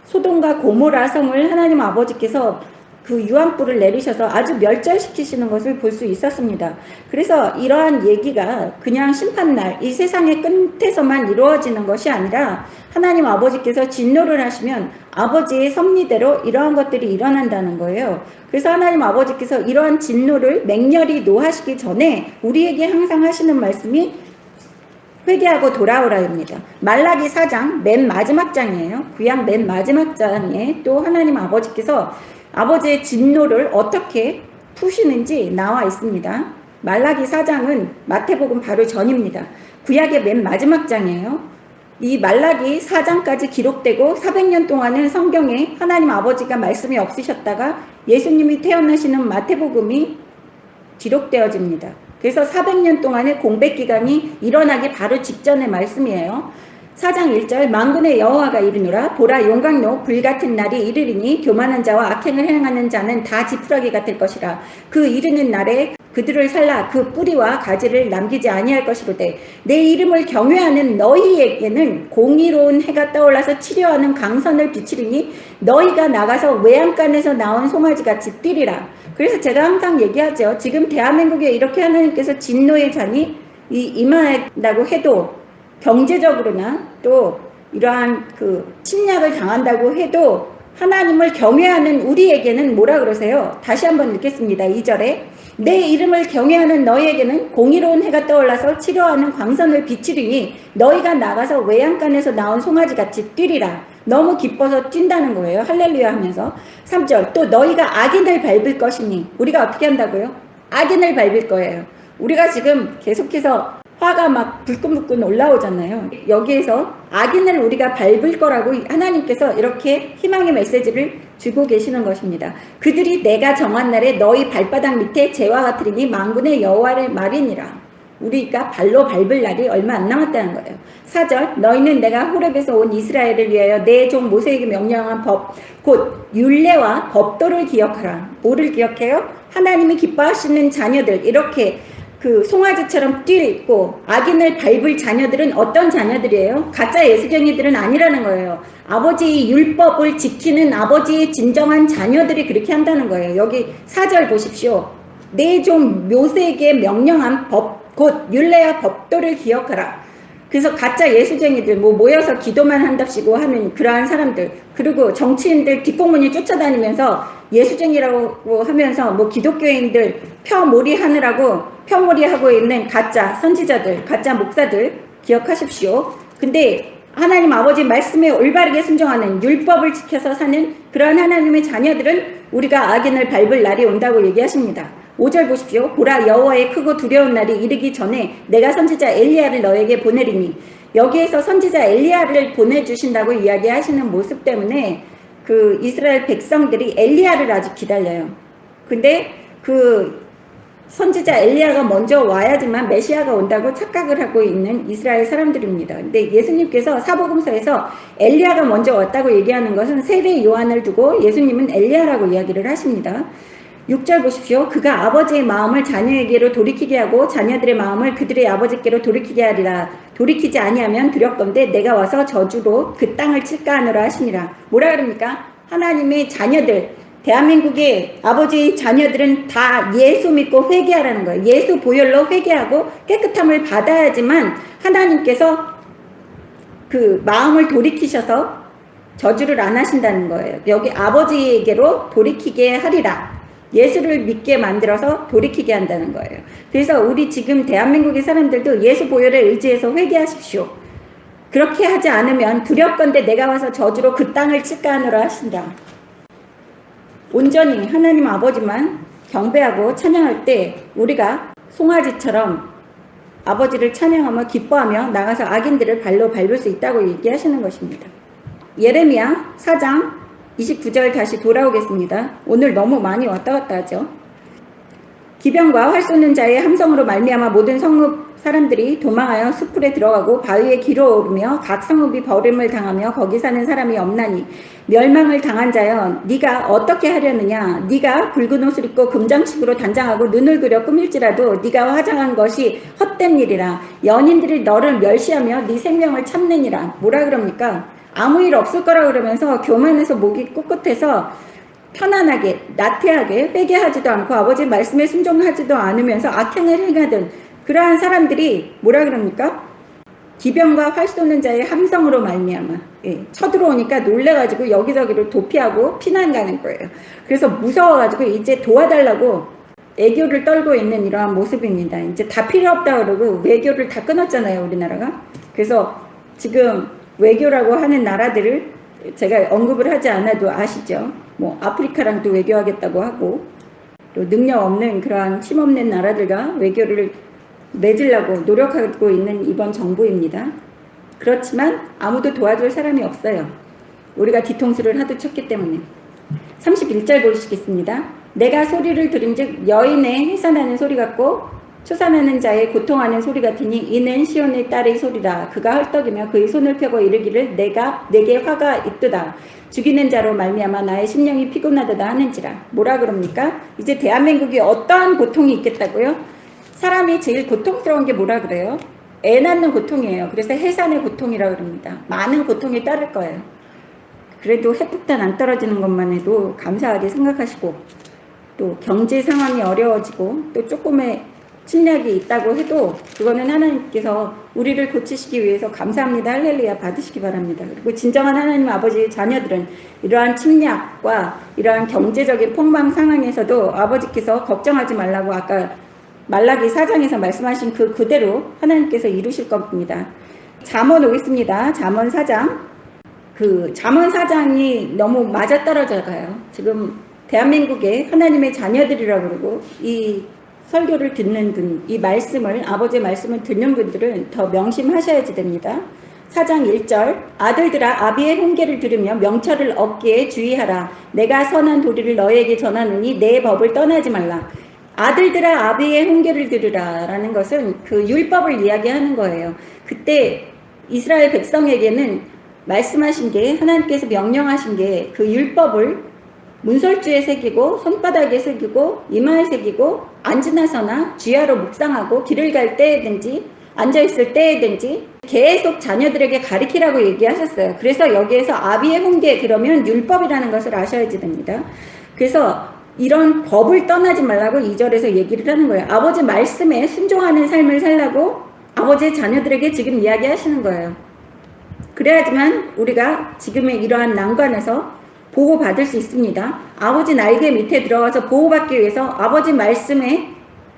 소돔과 고모라 성을 하나님 아버지께서 그 유황불을 내리셔서 아주 멸절시키시는 것을 볼 수 있었습니다. 그래서 이러한 얘기가 그냥 심판날 이 세상의 끝에서만 이루어지는 것이 아니라 하나님 아버지께서 진노를 하시면 아버지의 섭리대로 이러한 것들이 일어난다는 거예요. 그래서 하나님 아버지께서 이러한 진노를 맹렬히 노하시기 전에 우리에게 항상 하시는 말씀이 회개하고 돌아오라입니다. 말라기 4장 맨 마지막 장이에요. 구약 맨 마지막 장에 또 하나님 아버지께서 아버지의 진노를 어떻게 푸시는지 나와 있습니다. 말라기 4장은 마태복음 바로 전입니다. 구약의 맨 마지막 장이에요. 이 말라기 4장까지 기록되고 400년 동안은 성경에 하나님 아버지가 말씀이 없으셨다가 예수님이 태어나시는 마태복음이 기록되어집니다. 그래서 400년 동안의 공백기간이 일어나기 바로 직전의 말씀이에요. 4장 1절 만군의 여호와가 이르노라 보라 용광로 불같은 날이 이르리니 교만한 자와 악행을 행하는 자는 다 지푸라기 같을 것이라. 그 이르는 날에 그들을 살라 그 뿌리와 가지를 남기지 아니할 것이로되 내 이름을 경외하는 너희에게는 공의로운 해가 떠올라서 치료하는 강선을 비치리니 너희가 나가서 외양간에서 나온 송아지같이 뛰리라. 그래서 제가 항상 얘기하죠. 지금 대한민국에 이렇게 하나님께서 진노의 잔이 임한다고 해도 경제적으로나 또 이러한 그 침략을 당한다고 해도 하나님을 경외하는 우리에게는 뭐라 그러세요? 다시 한번 읽겠습니다. 2절에 내 이름을 경외하는 너희에게는 공의로운 해가 떠올라서 치료하는 광선을 비치리니 너희가 나가서 외양간에서 나온 송아지같이 뛰리라. 너무 기뻐서 뛴다는 거예요. 할렐루야 하면서 3절 또 너희가 악인을 밟을 것이니 우리가 어떻게 한다고요? 악인을 밟을 거예요. 우리가 지금 계속해서 화가 막 불끈불끈 올라오잖아요. 여기에서 악인을 우리가 밟을 거라고 하나님께서 이렇게 희망의 메시지를 주고 계시는 것입니다. 그들이 내가 정한 날에 너희 발바닥 밑에 재와 같으리니 만군의 여호와의 말이니라. 우리가 발로 밟을 날이 얼마 안 남았다는 거예요. 4절 너희는 내가 호렙에서 온 이스라엘을 위하여 내 종 모세에게 명령한 법 곧 율례와 법도를 기억하라. 뭐를 기억해요? 하나님이 기뻐하시는 자녀들 이렇게 그 송아지처럼 뛰고 악인을 밟을 자녀들은 어떤 자녀들이에요? 가짜 예수쟁이들은 아니라는 거예요. 아버지의 율법을 지키는 아버지의 진정한 자녀들이 그렇게 한다는 거예요. 여기 4절 보십시오. 내 종 모세에게 명령한 법 곧 율례와 법도를 기억하라. 그래서 가짜 예수쟁이들 모여서 기도만 한답시고 하는 그러한 사람들, 그리고 정치인들 뒷공문이 쫓아다니면서 예수쟁이라고 하면서 기독교인들 펴몰이 하느라고 펴몰이하고 있는 가짜 선지자들, 가짜 목사들 기억하십시오. 근데 하나님 아버지 말씀에 올바르게 순종하는 율법을 지켜서 사는 그러한 하나님의 자녀들은 우리가 악인을 밟을 날이 온다고 얘기하십니다. 5절 보십시오. 보라 여호와의 크고 두려운 날이 이르기 전에 내가 선지자 엘리야를 너에게 보내리니 여기에서 선지자 엘리야를 보내주신다고 이야기하시는 모습 때문에 그 이스라엘 백성들이 엘리야를 아직 기다려요. 근데 그 선지자 엘리야가 먼저 와야지만 메시아가 온다고 착각을 하고 있는 이스라엘 사람들입니다. 근데 예수님께서 사복음서에서 엘리야가 먼저 왔다고 얘기하는 것은 세례 요한을 두고 예수님은 엘리야라고 이야기를 하십니다. 6절 보십시오. 그가 아버지의 마음을 자녀에게로 돌이키게 하고 자녀들의 마음을 그들의 아버지께로 돌이키게 하리라. 돌이키지 아니하면 두렵건대 내가 와서 저주로 그 땅을 칠까 하노라 하시니라. 뭐라 그럽니까? 하나님의 자녀들, 대한민국의 아버지의 자녀들은 다 예수 믿고 회개하라는 거예요. 예수 보혈로 회개하고 깨끗함을 받아야지만 하나님께서 그 마음을 돌이키셔서 저주를 안 하신다는 거예요. 여기 아버지에게로 돌이키게 하리라. 예수를 믿게 만들어서 돌이키게 한다는 거예요. 그래서 우리 지금 대한민국의 사람들도 예수 보혈에 의지해서 회개하십시오. 그렇게 하지 않으면 두렵건대 내가 와서 저주로 그 땅을 칠까 하노라 하신다. 온전히 하나님 아버지만 경배하고 찬양할 때 우리가 송아지처럼 아버지를 찬양하며 기뻐하며 나가서 악인들을 발로 밟을 수 있다고 얘기하시는 것입니다. 예레미야 4장 29절 다시 돌아오겠습니다. 오늘 너무 많이 왔다 갔다 하죠. 기병과 활 쏘는 자의 함성으로 말미암아 모든 성읍 사람들이 도망하여 숲풀에 들어가고 바위에 기어오르며 각 성읍이 버림을 당하며 거기 사는 사람이 없나니 멸망을 당한 자여 네가 어떻게 하려느냐. 네가 붉은 옷을 입고 금장식으로 단장하고 눈을 그려 꾸밀지라도 네가 화장한 것이 헛된 일이라. 연인들이 너를 멸시하며 네 생명을 참느니라. 뭐라 그럽니까? 아무 일 없을 거라 그러면서 교만해서 목이 꿋꿋해서 편안하게 나태하게 회개하지도 않고 아버지 말씀에 순종하지도 않으면서 악행을 행하던 그러한 사람들이 뭐라 그럽니까? 기병과 활 쏘는 자의 함성으로 말미암아 쳐들어오니까 놀래가지고 여기저기로 도피하고 피난 가는 거예요. 그래서 무서워가지고 이제 도와달라고 애교를 떨고 있는 이러한 모습입니다. 이제 다 필요 없다 그러고 외교를 다 끊었잖아요, 우리나라가. 그래서 지금 외교라고 하는 나라들을 제가 언급을 하지 않아도 아시죠? 아프리카랑도 외교하겠다고 하고 또 능력 없는 그러한 힘없는 나라들과 외교를 맺으려고 노력하고 있는 이번 정부입니다. 그렇지만 아무도 도와줄 사람이 없어요. 우리가 뒤통수를 하도 쳤기 때문에. 31절 보시겠습니다. 내가 소리를 들은즉 여인의 해산하는 소리 같고 초산하는 자의 고통하는 소리 같으니 이는 시온의 딸의 소리라. 그가 헐떡이며 그의 손을 펴고 이르기를 내게 화가 있도다. 죽이는 자로 말미암아 나의 심령이 피곤하도다 하는지라. 뭐라 그럽니까? 이제 대한민국에 어떠한 고통이 있겠다고요? 사람이 제일 고통스러운 게 뭐라 그래요? 애 낳는 고통이에요. 그래서 해산의 고통이라 그럽니다. 많은 고통이 따를 거예요. 그래도 핵폭탄 안 떨어지는 것만 해도 감사하게 생각하시고, 또 경제 상황이 어려워지고 또 조금의 침략이 있다고 해도 그거는 하나님께서 우리를 고치시기 위해서 감사합니다 할렐루야 받으시기 바랍니다. 그리고 진정한 하나님 아버지의 자녀들은 이러한 침략과 이러한 경제적인 폭망 상황에서도 아버지께서 걱정하지 말라고 아까 말라기 4장에서 말씀하신 그 그대로 하나님께서 이루실 겁니다. 잠언 오겠습니다. 잠언 4장. 그 잠언 4장이 너무 맞아떨어져 가요. 지금 대한민국의 하나님의 자녀들이라고 그러고 이 설교를 듣는 분, 이 말씀을, 아버지의 말씀을 듣는 분들은 더 명심하셔야지 됩니다. 4장 1절 아들들아 아비의 훈계를 들으며 명철을 얻기에 주의하라. 내가 선한 도리를 너에게 전하노니 내 법을 떠나지 말라. 아들들아 아비의 훈계를 들으라 라는 것은 그 율법을 이야기하는 거예요. 그때 이스라엘 백성에게는 말씀하신 게 하나님께서 명령하신 게 그 율법을 문설주에 새기고 손바닥에 새기고 이마에 새기고 앉으나서나 쥐하로 묵상하고 길을 갈 때든지 앉아있을 때든지 계속 자녀들에게 가르치라고 얘기하셨어요. 그래서 여기에서 아비의 훈계 그러면 율법이라는 것을 아셔야지 됩니다. 그래서 이런 법을 떠나지 말라고 2절에서 얘기를 하는 거예요. 아버지 말씀에 순종하는 삶을 살라고 아버지의 자녀들에게 지금 이야기하시는 거예요. 그래야지만 우리가 지금의 이러한 난관에서 보호받을 수 있습니다. 아버지 날개 밑에 들어가서 보호받기 위해서 아버지 말씀에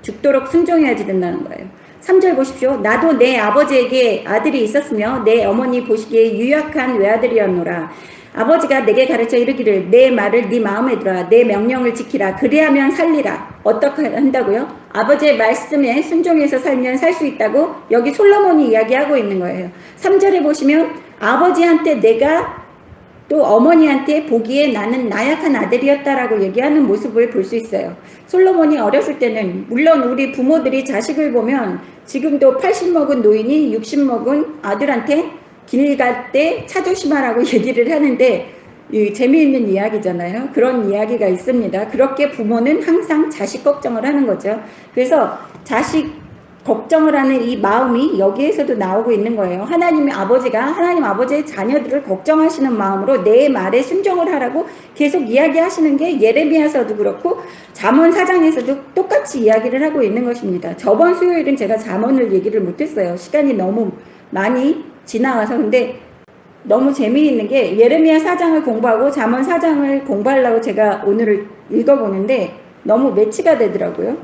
죽도록 순종해야지 된다는 거예요. 3절 보십시오. 나도 내 아버지에게 아들이 있었으며 내 어머니 보시기에 유약한 외아들이었노라. 아버지가 내게 가르쳐 이르기를 내 말을 네 마음에 들어 내 명령을 지키라. 그리하면 살리라. 어떻게 한다고요? 아버지의 말씀에 순종해서 살면 살 수 있다고 여기 솔로몬이 이야기하고 있는 거예요. 3절에 보시면 아버지한테 내가 또 어머니한테 보기에 나는 나약한 아들이었다라고 얘기하는 모습을 볼 수 있어요. 솔로몬이 어렸을 때는 물론 우리 부모들이 자식을 보면 지금도 80 먹은 노인이 60 먹은 아들한테 길 갈 때 차 조심하라고 얘기를 하는데 재미있는 이야기잖아요. 그런 이야기가 있습니다. 그렇게 부모는 항상 자식 걱정을 하는 거죠. 그래서 자식 걱정을 하는 이 마음이 여기에서도 나오고 있는 거예요. 하나님 아버지의 자녀들을 걱정하시는 마음으로 내 말에 순종을 하라고 계속 이야기하시는 게 예레미야서도 그렇고 잠언 4장에서도 똑같이 이야기를 하고 있는 것입니다. 저번 수요일은 제가 잠언을 얘기를 못했어요. 시간이 너무 많이 지나가서. 근데 너무 재미있는 게 예레미야 4장을 공부하고 잠언 4장을 공부하려고 제가 오늘을 읽어보는데 너무 매치가 되더라고요.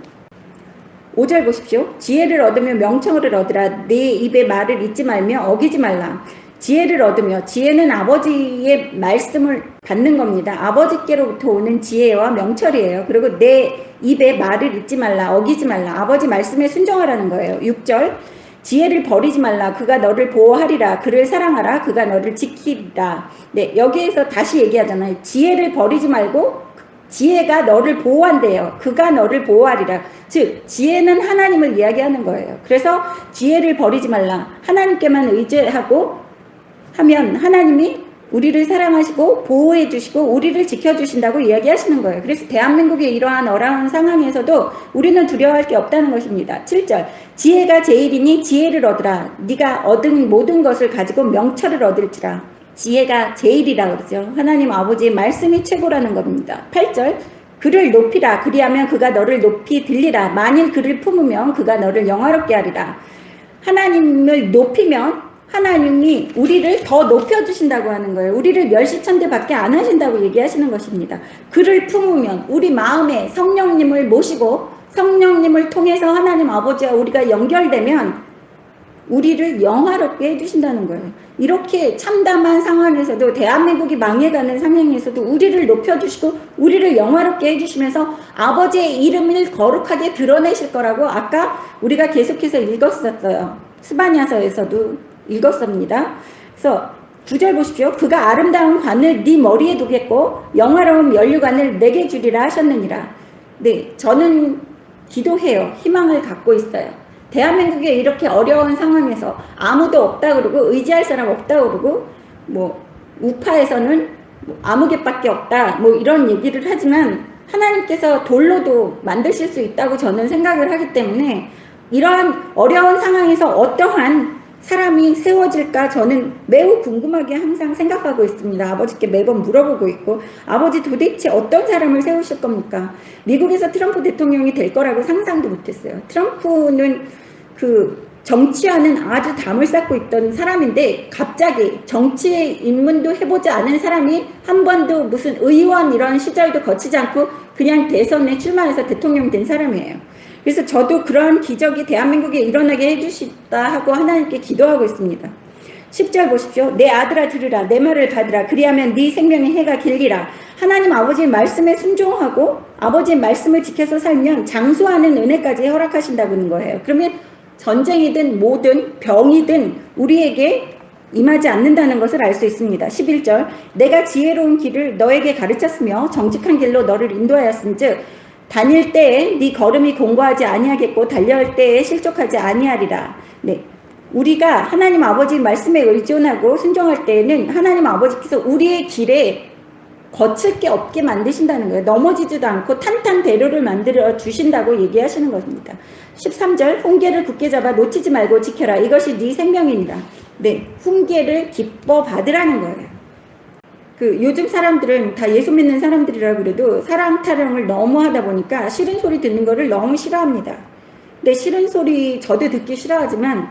5절 보십시오. 지혜를 얻으며 명철을 얻으라. 네 입의 말을 잊지 말며 어기지 말라. 지혜를 얻으며, 지혜는 아버지의 말씀을 받는 겁니다. 아버지께로부터 오는 지혜와 명철이에요. 그리고 내 입의 말을 잊지 말라. 어기지 말라. 아버지 말씀에 순종하라는 거예요. 6절 지혜를 버리지 말라. 그가 너를 보호하리라. 그를 사랑하라. 그가 너를 지키리라. 네, 여기에서 다시 얘기하잖아요. 지혜를 버리지 말고 지혜가 너를 보호한대요. 그가 너를 보호하리라. 즉 지혜는 하나님을 이야기하는 거예요. 그래서 지혜를 버리지 말라. 하나님께만 의지하고 하면 하나님이 우리를 사랑하시고 보호해 주시고 우리를 지켜주신다고 이야기하시는 거예요. 그래서 대한민국의 이러한 어려운 상황에서도 우리는 두려워할 게 없다는 것입니다. 7절 지혜가 제일이니 지혜를 얻으라. 네가 얻은 모든 것을 가지고 명철을 얻을지라. 지혜가 제일이라 그러죠. 하나님 아버지의 말씀이 최고라는 겁니다. 8절 그를 높이라. 그리하면 그가 너를 높이 들리라. 만일 그를 품으면 그가 너를 영화롭게 하리라. 하나님을 높이면 하나님이 우리를 더 높여주신다고 하는 거예요. 우리를 멸시천대밖에 안 하신다고 얘기하시는 것입니다. 그를 품으면 우리 마음에 성령님을 모시고 성령님을 통해서 하나님 아버지와 우리가 연결되면 우리를 영화롭게 해주신다는 거예요. 이렇게 참담한 상황에서도 대한민국이 망해가는 상황에서도 우리를 높여주시고 우리를 영화롭게 해주시면서 아버지의 이름을 거룩하게 드러내실 거라고 아까 우리가 계속해서 읽었었어요. 스바냐서에서도 읽었습니다. 그래서 9절 보십시오. 그가 아름다운 관을 네 머리에 두겠고 영화로운 면류관을 내게 주리라 하셨느니라. 네, 저는 기도해요. 희망을 갖고 있어요. 대한민국에 이렇게 어려운 상황에서 아무도 없다 그러고 의지할 사람 없다 그러고 뭐 우파에서는 뭐 아무개밖에 없다 뭐 이런 얘기를 하지만 하나님께서 돌로도 만드실 수 있다고 저는 생각을 하기 때문에 이러한 어려운 상황에서 어떠한 사람이 세워질까 저는 매우 궁금하게 항상 생각하고 있습니다. 아버지께 매번 물어보고 있고 아버지 도대체 어떤 사람을 세우실 겁니까? 미국에서 트럼프 대통령이 될 거라고 상상도 못했어요. 트럼프는 그 정치와는 아주 담을 쌓고 있던 사람인데 갑자기 정치에 입문도 해보지 않은 사람이 한 번도 무슨 의원 이런 시절도 거치지 않고 그냥 대선에 출마해서 대통령 된 사람이에요. 그래서 저도 그러한 기적이 대한민국에 일어나게 해주시다 하고 하나님께 기도하고 있습니다. 10절 보십시오. 내 아들아 들으라 내 말을 받으라 그리하면 네 생명의 해가 길리라. 하나님 아버지의 말씀에 순종하고 아버지의 말씀을 지켜서 살면 장수하는 은혜까지 허락하신다고 하는 거예요. 그러면 전쟁이든 뭐든 병이든 우리에게 임하지 않는다는 것을 알 수 있습니다. 11절 내가 지혜로운 길을 너에게 가르쳤으며 정직한 길로 너를 인도하였은즉 다닐 때에 네 걸음이 공고하지 아니하겠고 달려갈 때에 실족하지 아니하리라. 네, 우리가 하나님 아버지 말씀에 의존하고 순종할 때에는 하나님 아버지께서 우리의 길에 거칠 게 없게 만드신다는 거예요. 넘어지지도 않고 탄탄대로를 만들어 주신다고 얘기하시는 것입니다. 13절 훈계를 굳게 잡아 놓치지 말고 지켜라. 이것이 네 생명이니라. 네, 훈계를 기뻐 받으라는 거예요. 그 요즘 사람들은 다 예수 믿는 사람들이라 그래도 사랑 타령을 너무 하다 보니까 싫은 소리 듣는 거를 너무 싫어합니다. 근데 싫은 소리 저도 듣기 싫어하지만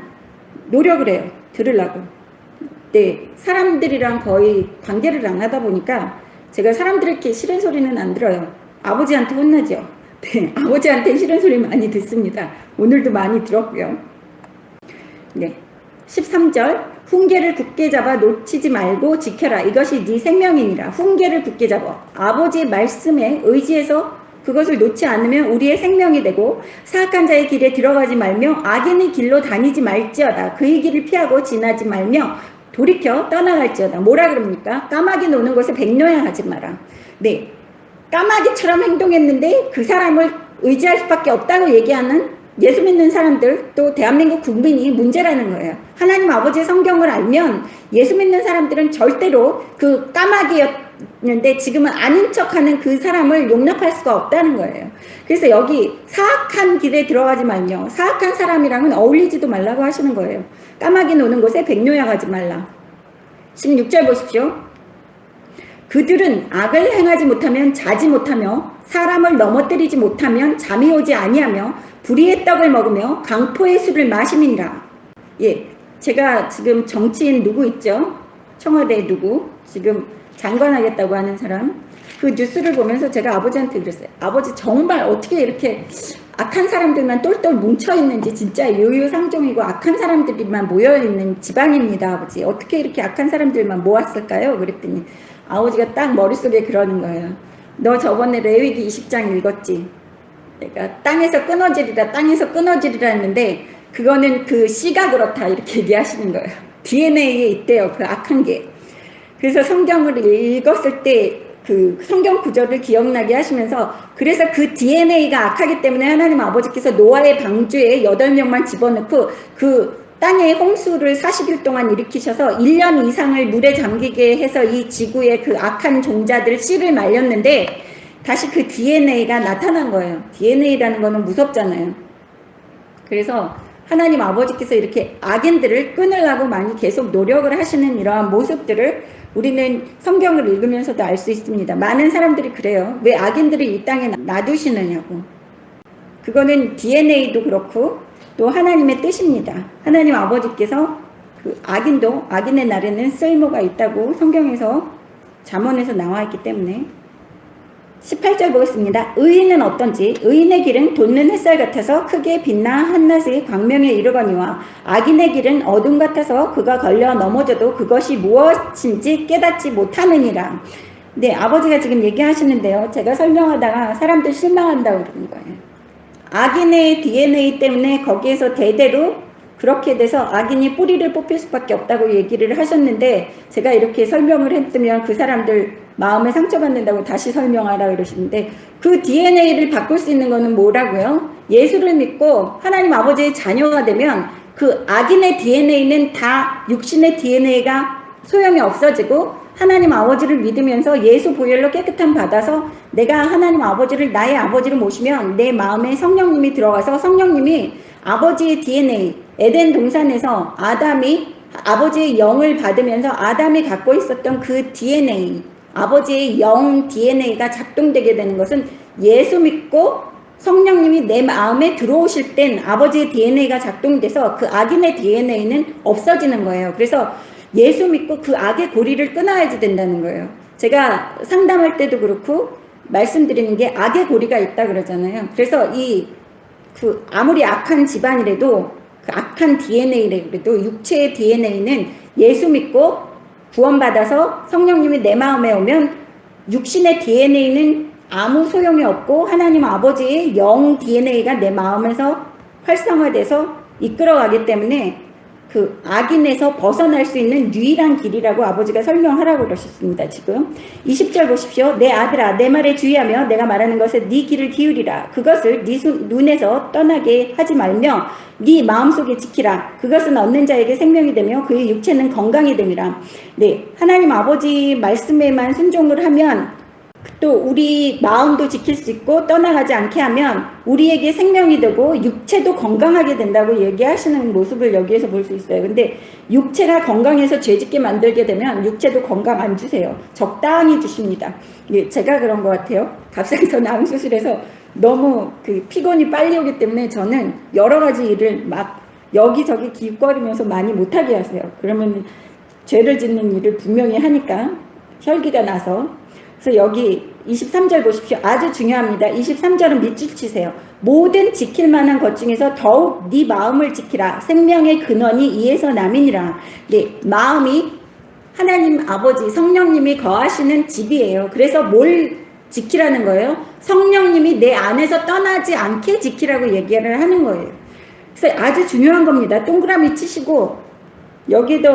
노력을 해요. 들으려고. 네, 사람들이랑 거의 관계를 안 하다 보니까 제가 사람들에게 싫은 소리는 안 들어요. 아버지한테 혼나죠. 네, 아버지한테 싫은 소리 많이 듣습니다. 오늘도 많이 들었고요. 네, 13절 훈계를 굳게 잡아 놓치지 말고 지켜라. 이것이 네 생명이니라. 훈계를 굳게 잡아. 아버지의 말씀에 의지해서 그것을 놓지 않으면 우리의 생명이 되고 사악한 자의 길에 들어가지 말며 악인의 길로 다니지 말지어다. 그의 길을 피하고 지나지 말며 돌이켜 떠나갈지어다. 뭐라 그럽니까? 까마귀 노는 곳에 백노양하지 마라. 네, 까마귀처럼 행동했는데 그 사람을 의지할 수밖에 없다고 얘기하는 예수 믿는 사람들 또 대한민국 국민이 문제라는 거예요. 하나님 아버지의 성경을 알면 예수 믿는 사람들은 절대로 그 까마귀였는데 지금은 아닌 척하는 그 사람을 용납할 수가 없다는 거예요. 그래서 여기 사악한 길에 들어가지 말며 사악한 사람이랑은 어울리지도 말라고 하시는 거예요. 까마귀 노는 곳에 백노양하지 말라. 16절 보십시오. 그들은 악을 행하지 못하면 자지 못하며 사람을 넘어뜨리지 못하면 잠이 오지 아니하며 불의의 떡을 먹으며 강포의 술을 마심이니라. 예, 제가 지금 정치인 누구 있죠? 청와대 누구? 지금 장관하겠다고 하는 사람. 그 뉴스를 보면서 제가 아버지한테 그랬어요. 아버지 정말 어떻게 이렇게 악한 사람들만 똘똘 뭉쳐있는지 진짜 유유상종이고 악한 사람들만 모여있는 지방입니다. 아버지 어떻게 이렇게 악한 사람들만 모았을까요? 그랬더니 아버지가 딱 머릿속에 그러는 거예요. 너 저번에 레위기 20장 읽었지? 내가 땅에서 끊어지리라 땅에서 끊어지리라 했는데 그거는 그 씨가 그렇다 이렇게 얘기하시는 거예요. DNA에 있대요. 그 악한 게. 그래서 성경을 읽었을 때 그 성경 구절을 기억나게 하시면서 그래서 그 DNA가 악하기 때문에 하나님 아버지께서 노아의 방주에 8명만 집어넣고 그 땅에 홍수를 40일 동안 일으키셔서 1년 이상을 물에 잠기게 해서 이 지구의 그 악한 종자들 씨를 말렸는데 다시 그 DNA가 나타난 거예요. DNA라는 거는 무섭잖아요. 그래서 하나님 아버지께서 이렇게 악인들을 끊으려고 많이 계속 노력을 하시는 이러한 모습들을 우리는 성경을 읽으면서도 알 수 있습니다. 많은 사람들이 그래요. 왜 악인들을 이 땅에 놔두시느냐고. 그거는 DNA도 그렇고 또 하나님의 뜻입니다. 하나님 아버지께서 그 악인도 악인의 날에는 쓸모가 있다고 성경에서 잠언에서 나와 있기 때문에 18절 보겠습니다. 의인은 어떤지 의인의 길은 돋는 햇살 같아서 크게 빛나 한낮의 광명에 이르거니와 악인의 길은 어둠 같아서 그가 걸려 넘어져도 그것이 무엇인지 깨닫지 못하느니라. 네, 아버지가 지금 얘기하시는데요. 제가 설명하다가 사람들 실망한다고 그러는 거예요. 악인의 DNA 때문에 거기에서 대대로 그렇게 돼서 악인이 뿌리를 뽑힐 수밖에 없다고 얘기를 하셨는데 제가 이렇게 설명을 했으면 그 사람들 마음에 상처받는다고 다시 설명하라 그러시는데 그 DNA를 바꿀 수 있는 거는 뭐라고요? 예수를 믿고 하나님 아버지의 자녀가 되면 그 악인의 DNA는 다 육신의 DNA가 소용이 없어지고 하나님 아버지를 믿으면서 예수 보혈로 깨끗함 받아서 내가 하나님 아버지를 나의 아버지로 모시면 내 마음에 성령님이 들어가서 성령님이 아버지의 DNA, 에덴 동산에서 아담이 아버지의 영을 받으면서 아담이 갖고 있었던 그 DNA, 아버지의 영 DNA가 작동되게 되는 것은 예수 믿고 성령님이 내 마음에 들어오실 땐 아버지의 DNA가 작동돼서 그 악인의 DNA는 없어지는 거예요. 그래서 예수 믿고 그 악의 고리를 끊어야지 된다는 거예요. 제가 상담할 때도 그렇고 말씀드리는 게 악의 고리가 있다 그러잖아요. 그래서 아무리 악한 집안이라도 그 악한 DNA라도 육체의 DNA는 예수 믿고 구원받아서 성령님이 내 마음에 오면 육신의 DNA는 아무 소용이 없고 하나님 아버지의 영 DNA가 내 마음에서 활성화돼서 이끌어가기 때문에 그 악인에서 벗어날 수 있는 유일한 길이라고 아버지가 설명하라고 그러셨습니다. 지금 20절 보십시오. 내 아들아 내 말에 주의하며 내가 말하는 것에 네 귀를 기울이라. 그것을 네 눈에서 떠나게 하지 말며 네 마음속에 지키라. 그것은 얻는 자에게 생명이 되며 그의 육체는 건강이 됨이라. 네, 하나님 아버지 말씀에만 순종을 하면 또 우리 마음도 지킬 수 있고 떠나가지 않게 하면 우리에게 생명이 되고 육체도 건강하게 된다고 얘기하시는 모습을 여기에서 볼 수 있어요. 근데 육체가 건강해서 죄짓게 만들게 되면 육체도 건강 안 주세요. 적당히 주십니다. 예, 제가 그런 것 같아요. 갑상선 암 수술해서 너무 피곤이 빨리 오기 때문에 저는 여러 가지 일을 막 여기저기 기웃거리면서 많이 못하게 하세요. 그러면 죄를 짓는 일을 분명히 하니까 혈기가 나서. 그래서 여기 23절 보십시오. 아주 중요합니다. 23절은 밑줄 치세요. 모든 지킬 만한 것 중에서 더욱 네 마음을 지키라. 생명의 근원이 이에서 남이니라. 네, 마음이 하나님 아버지 성령님이 거하시는 집이에요. 그래서 뭘 지키라는 거예요? 성령님이 내 안에서 떠나지 않게 지키라고 얘기를 하는 거예요. 그래서 아주 중요한 겁니다. 동그라미 치시고 여기도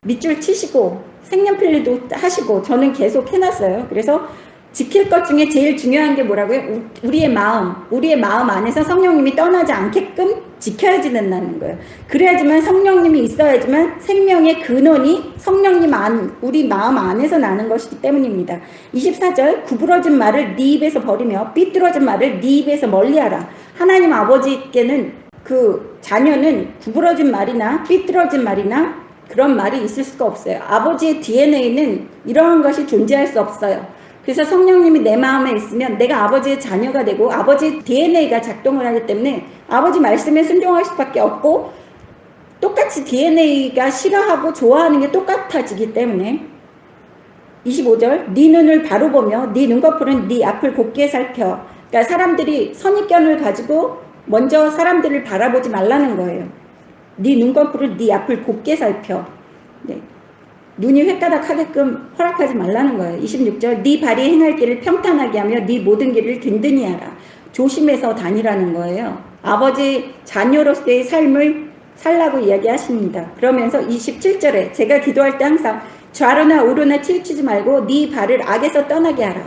밑줄 치시고 색연필도 하시고 저는 계속 해놨어요. 그래서 지킬 것 중에 제일 중요한 게 뭐라고요? 우리의 마음 안에서 성령님이 떠나지 않게끔 지켜야지 된다는 거예요. 그래야지만 성령님이 있어야지만 생명의 근원이 성령님 우리 마음 안에서 나는 것이기 때문입니다. 24절 구부러진 말을 네 입에서 버리며 삐뚤어진 말을 네 입에서 멀리하라. 하나님 아버지께는 그 자녀는 구부러진 말이나 삐뚤어진 말이나 그런 말이 있을 수가 없어요. 아버지의 DNA는 이러한 것이 존재할 수 없어요. 그래서 성령님이 내 마음에 있으면 내가 아버지의 자녀가 되고 아버지의 DNA가 작동을 하기 때문에 아버지 말씀에 순종할 수밖에 없고 똑같이 DNA가 싫어하고 좋아하는 게 똑같아지기 때문에 25절 네 눈을 바로 보며 네 눈꺼풀은 네 앞을 곱게 살펴. 그러니까 사람들이 선입견을 가지고 먼저 사람들을 바라보지 말라는 거예요. 네 눈꺼풀을 네 앞을 곱게 살펴. 네. 눈이 횟가닥하게끔 허락하지 말라는 거예요. 26절 네 발이 행할 길을 평탄하게 하며 네 모든 길을 든든히 하라. 조심해서 다니라는 거예요. 아버지 자녀로서의 삶을 살라고 이야기하십니다. 그러면서 27절에 제가 기도할 때 항상 좌로나 우로나 치우치지 말고 네 발을 악에서 떠나게 하라.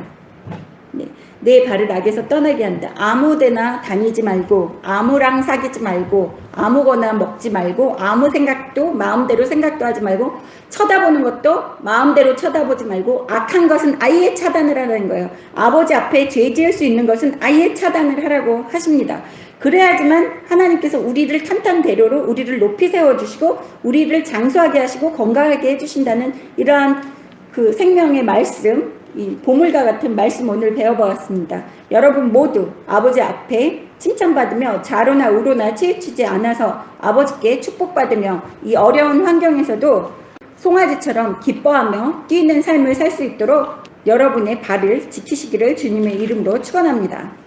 네. 내 발을 악에서 떠나게 한다. 아무데나 다니지 말고 아무랑 사귀지 말고 아무거나 먹지 말고 아무 생각도 마음대로 생각도 하지 말고 쳐다보는 것도 마음대로 쳐다보지 말고 악한 것은 아예 차단을 하라는 거예요. 아버지 앞에 죄 지을 수 있는 것은 아예 차단을 하라고 하십니다. 그래야지만 하나님께서 우리를 탄탄대로로 우리를 높이 세워주시고 우리를 장수하게 하시고 건강하게 해주신다는 이러한 그 생명의 말씀, 이 보물과 같은 말씀 오늘 배워보았습니다. 여러분 모두 아버지 앞에 칭찬받으며 좌로나 우로나 치우치지 않아서 아버지께 축복받으며 이 어려운 환경에서도 송아지처럼 기뻐하며 뛰는 삶을 살 수 있도록 여러분의 발을 지키시기를 주님의 이름으로 축원합니다.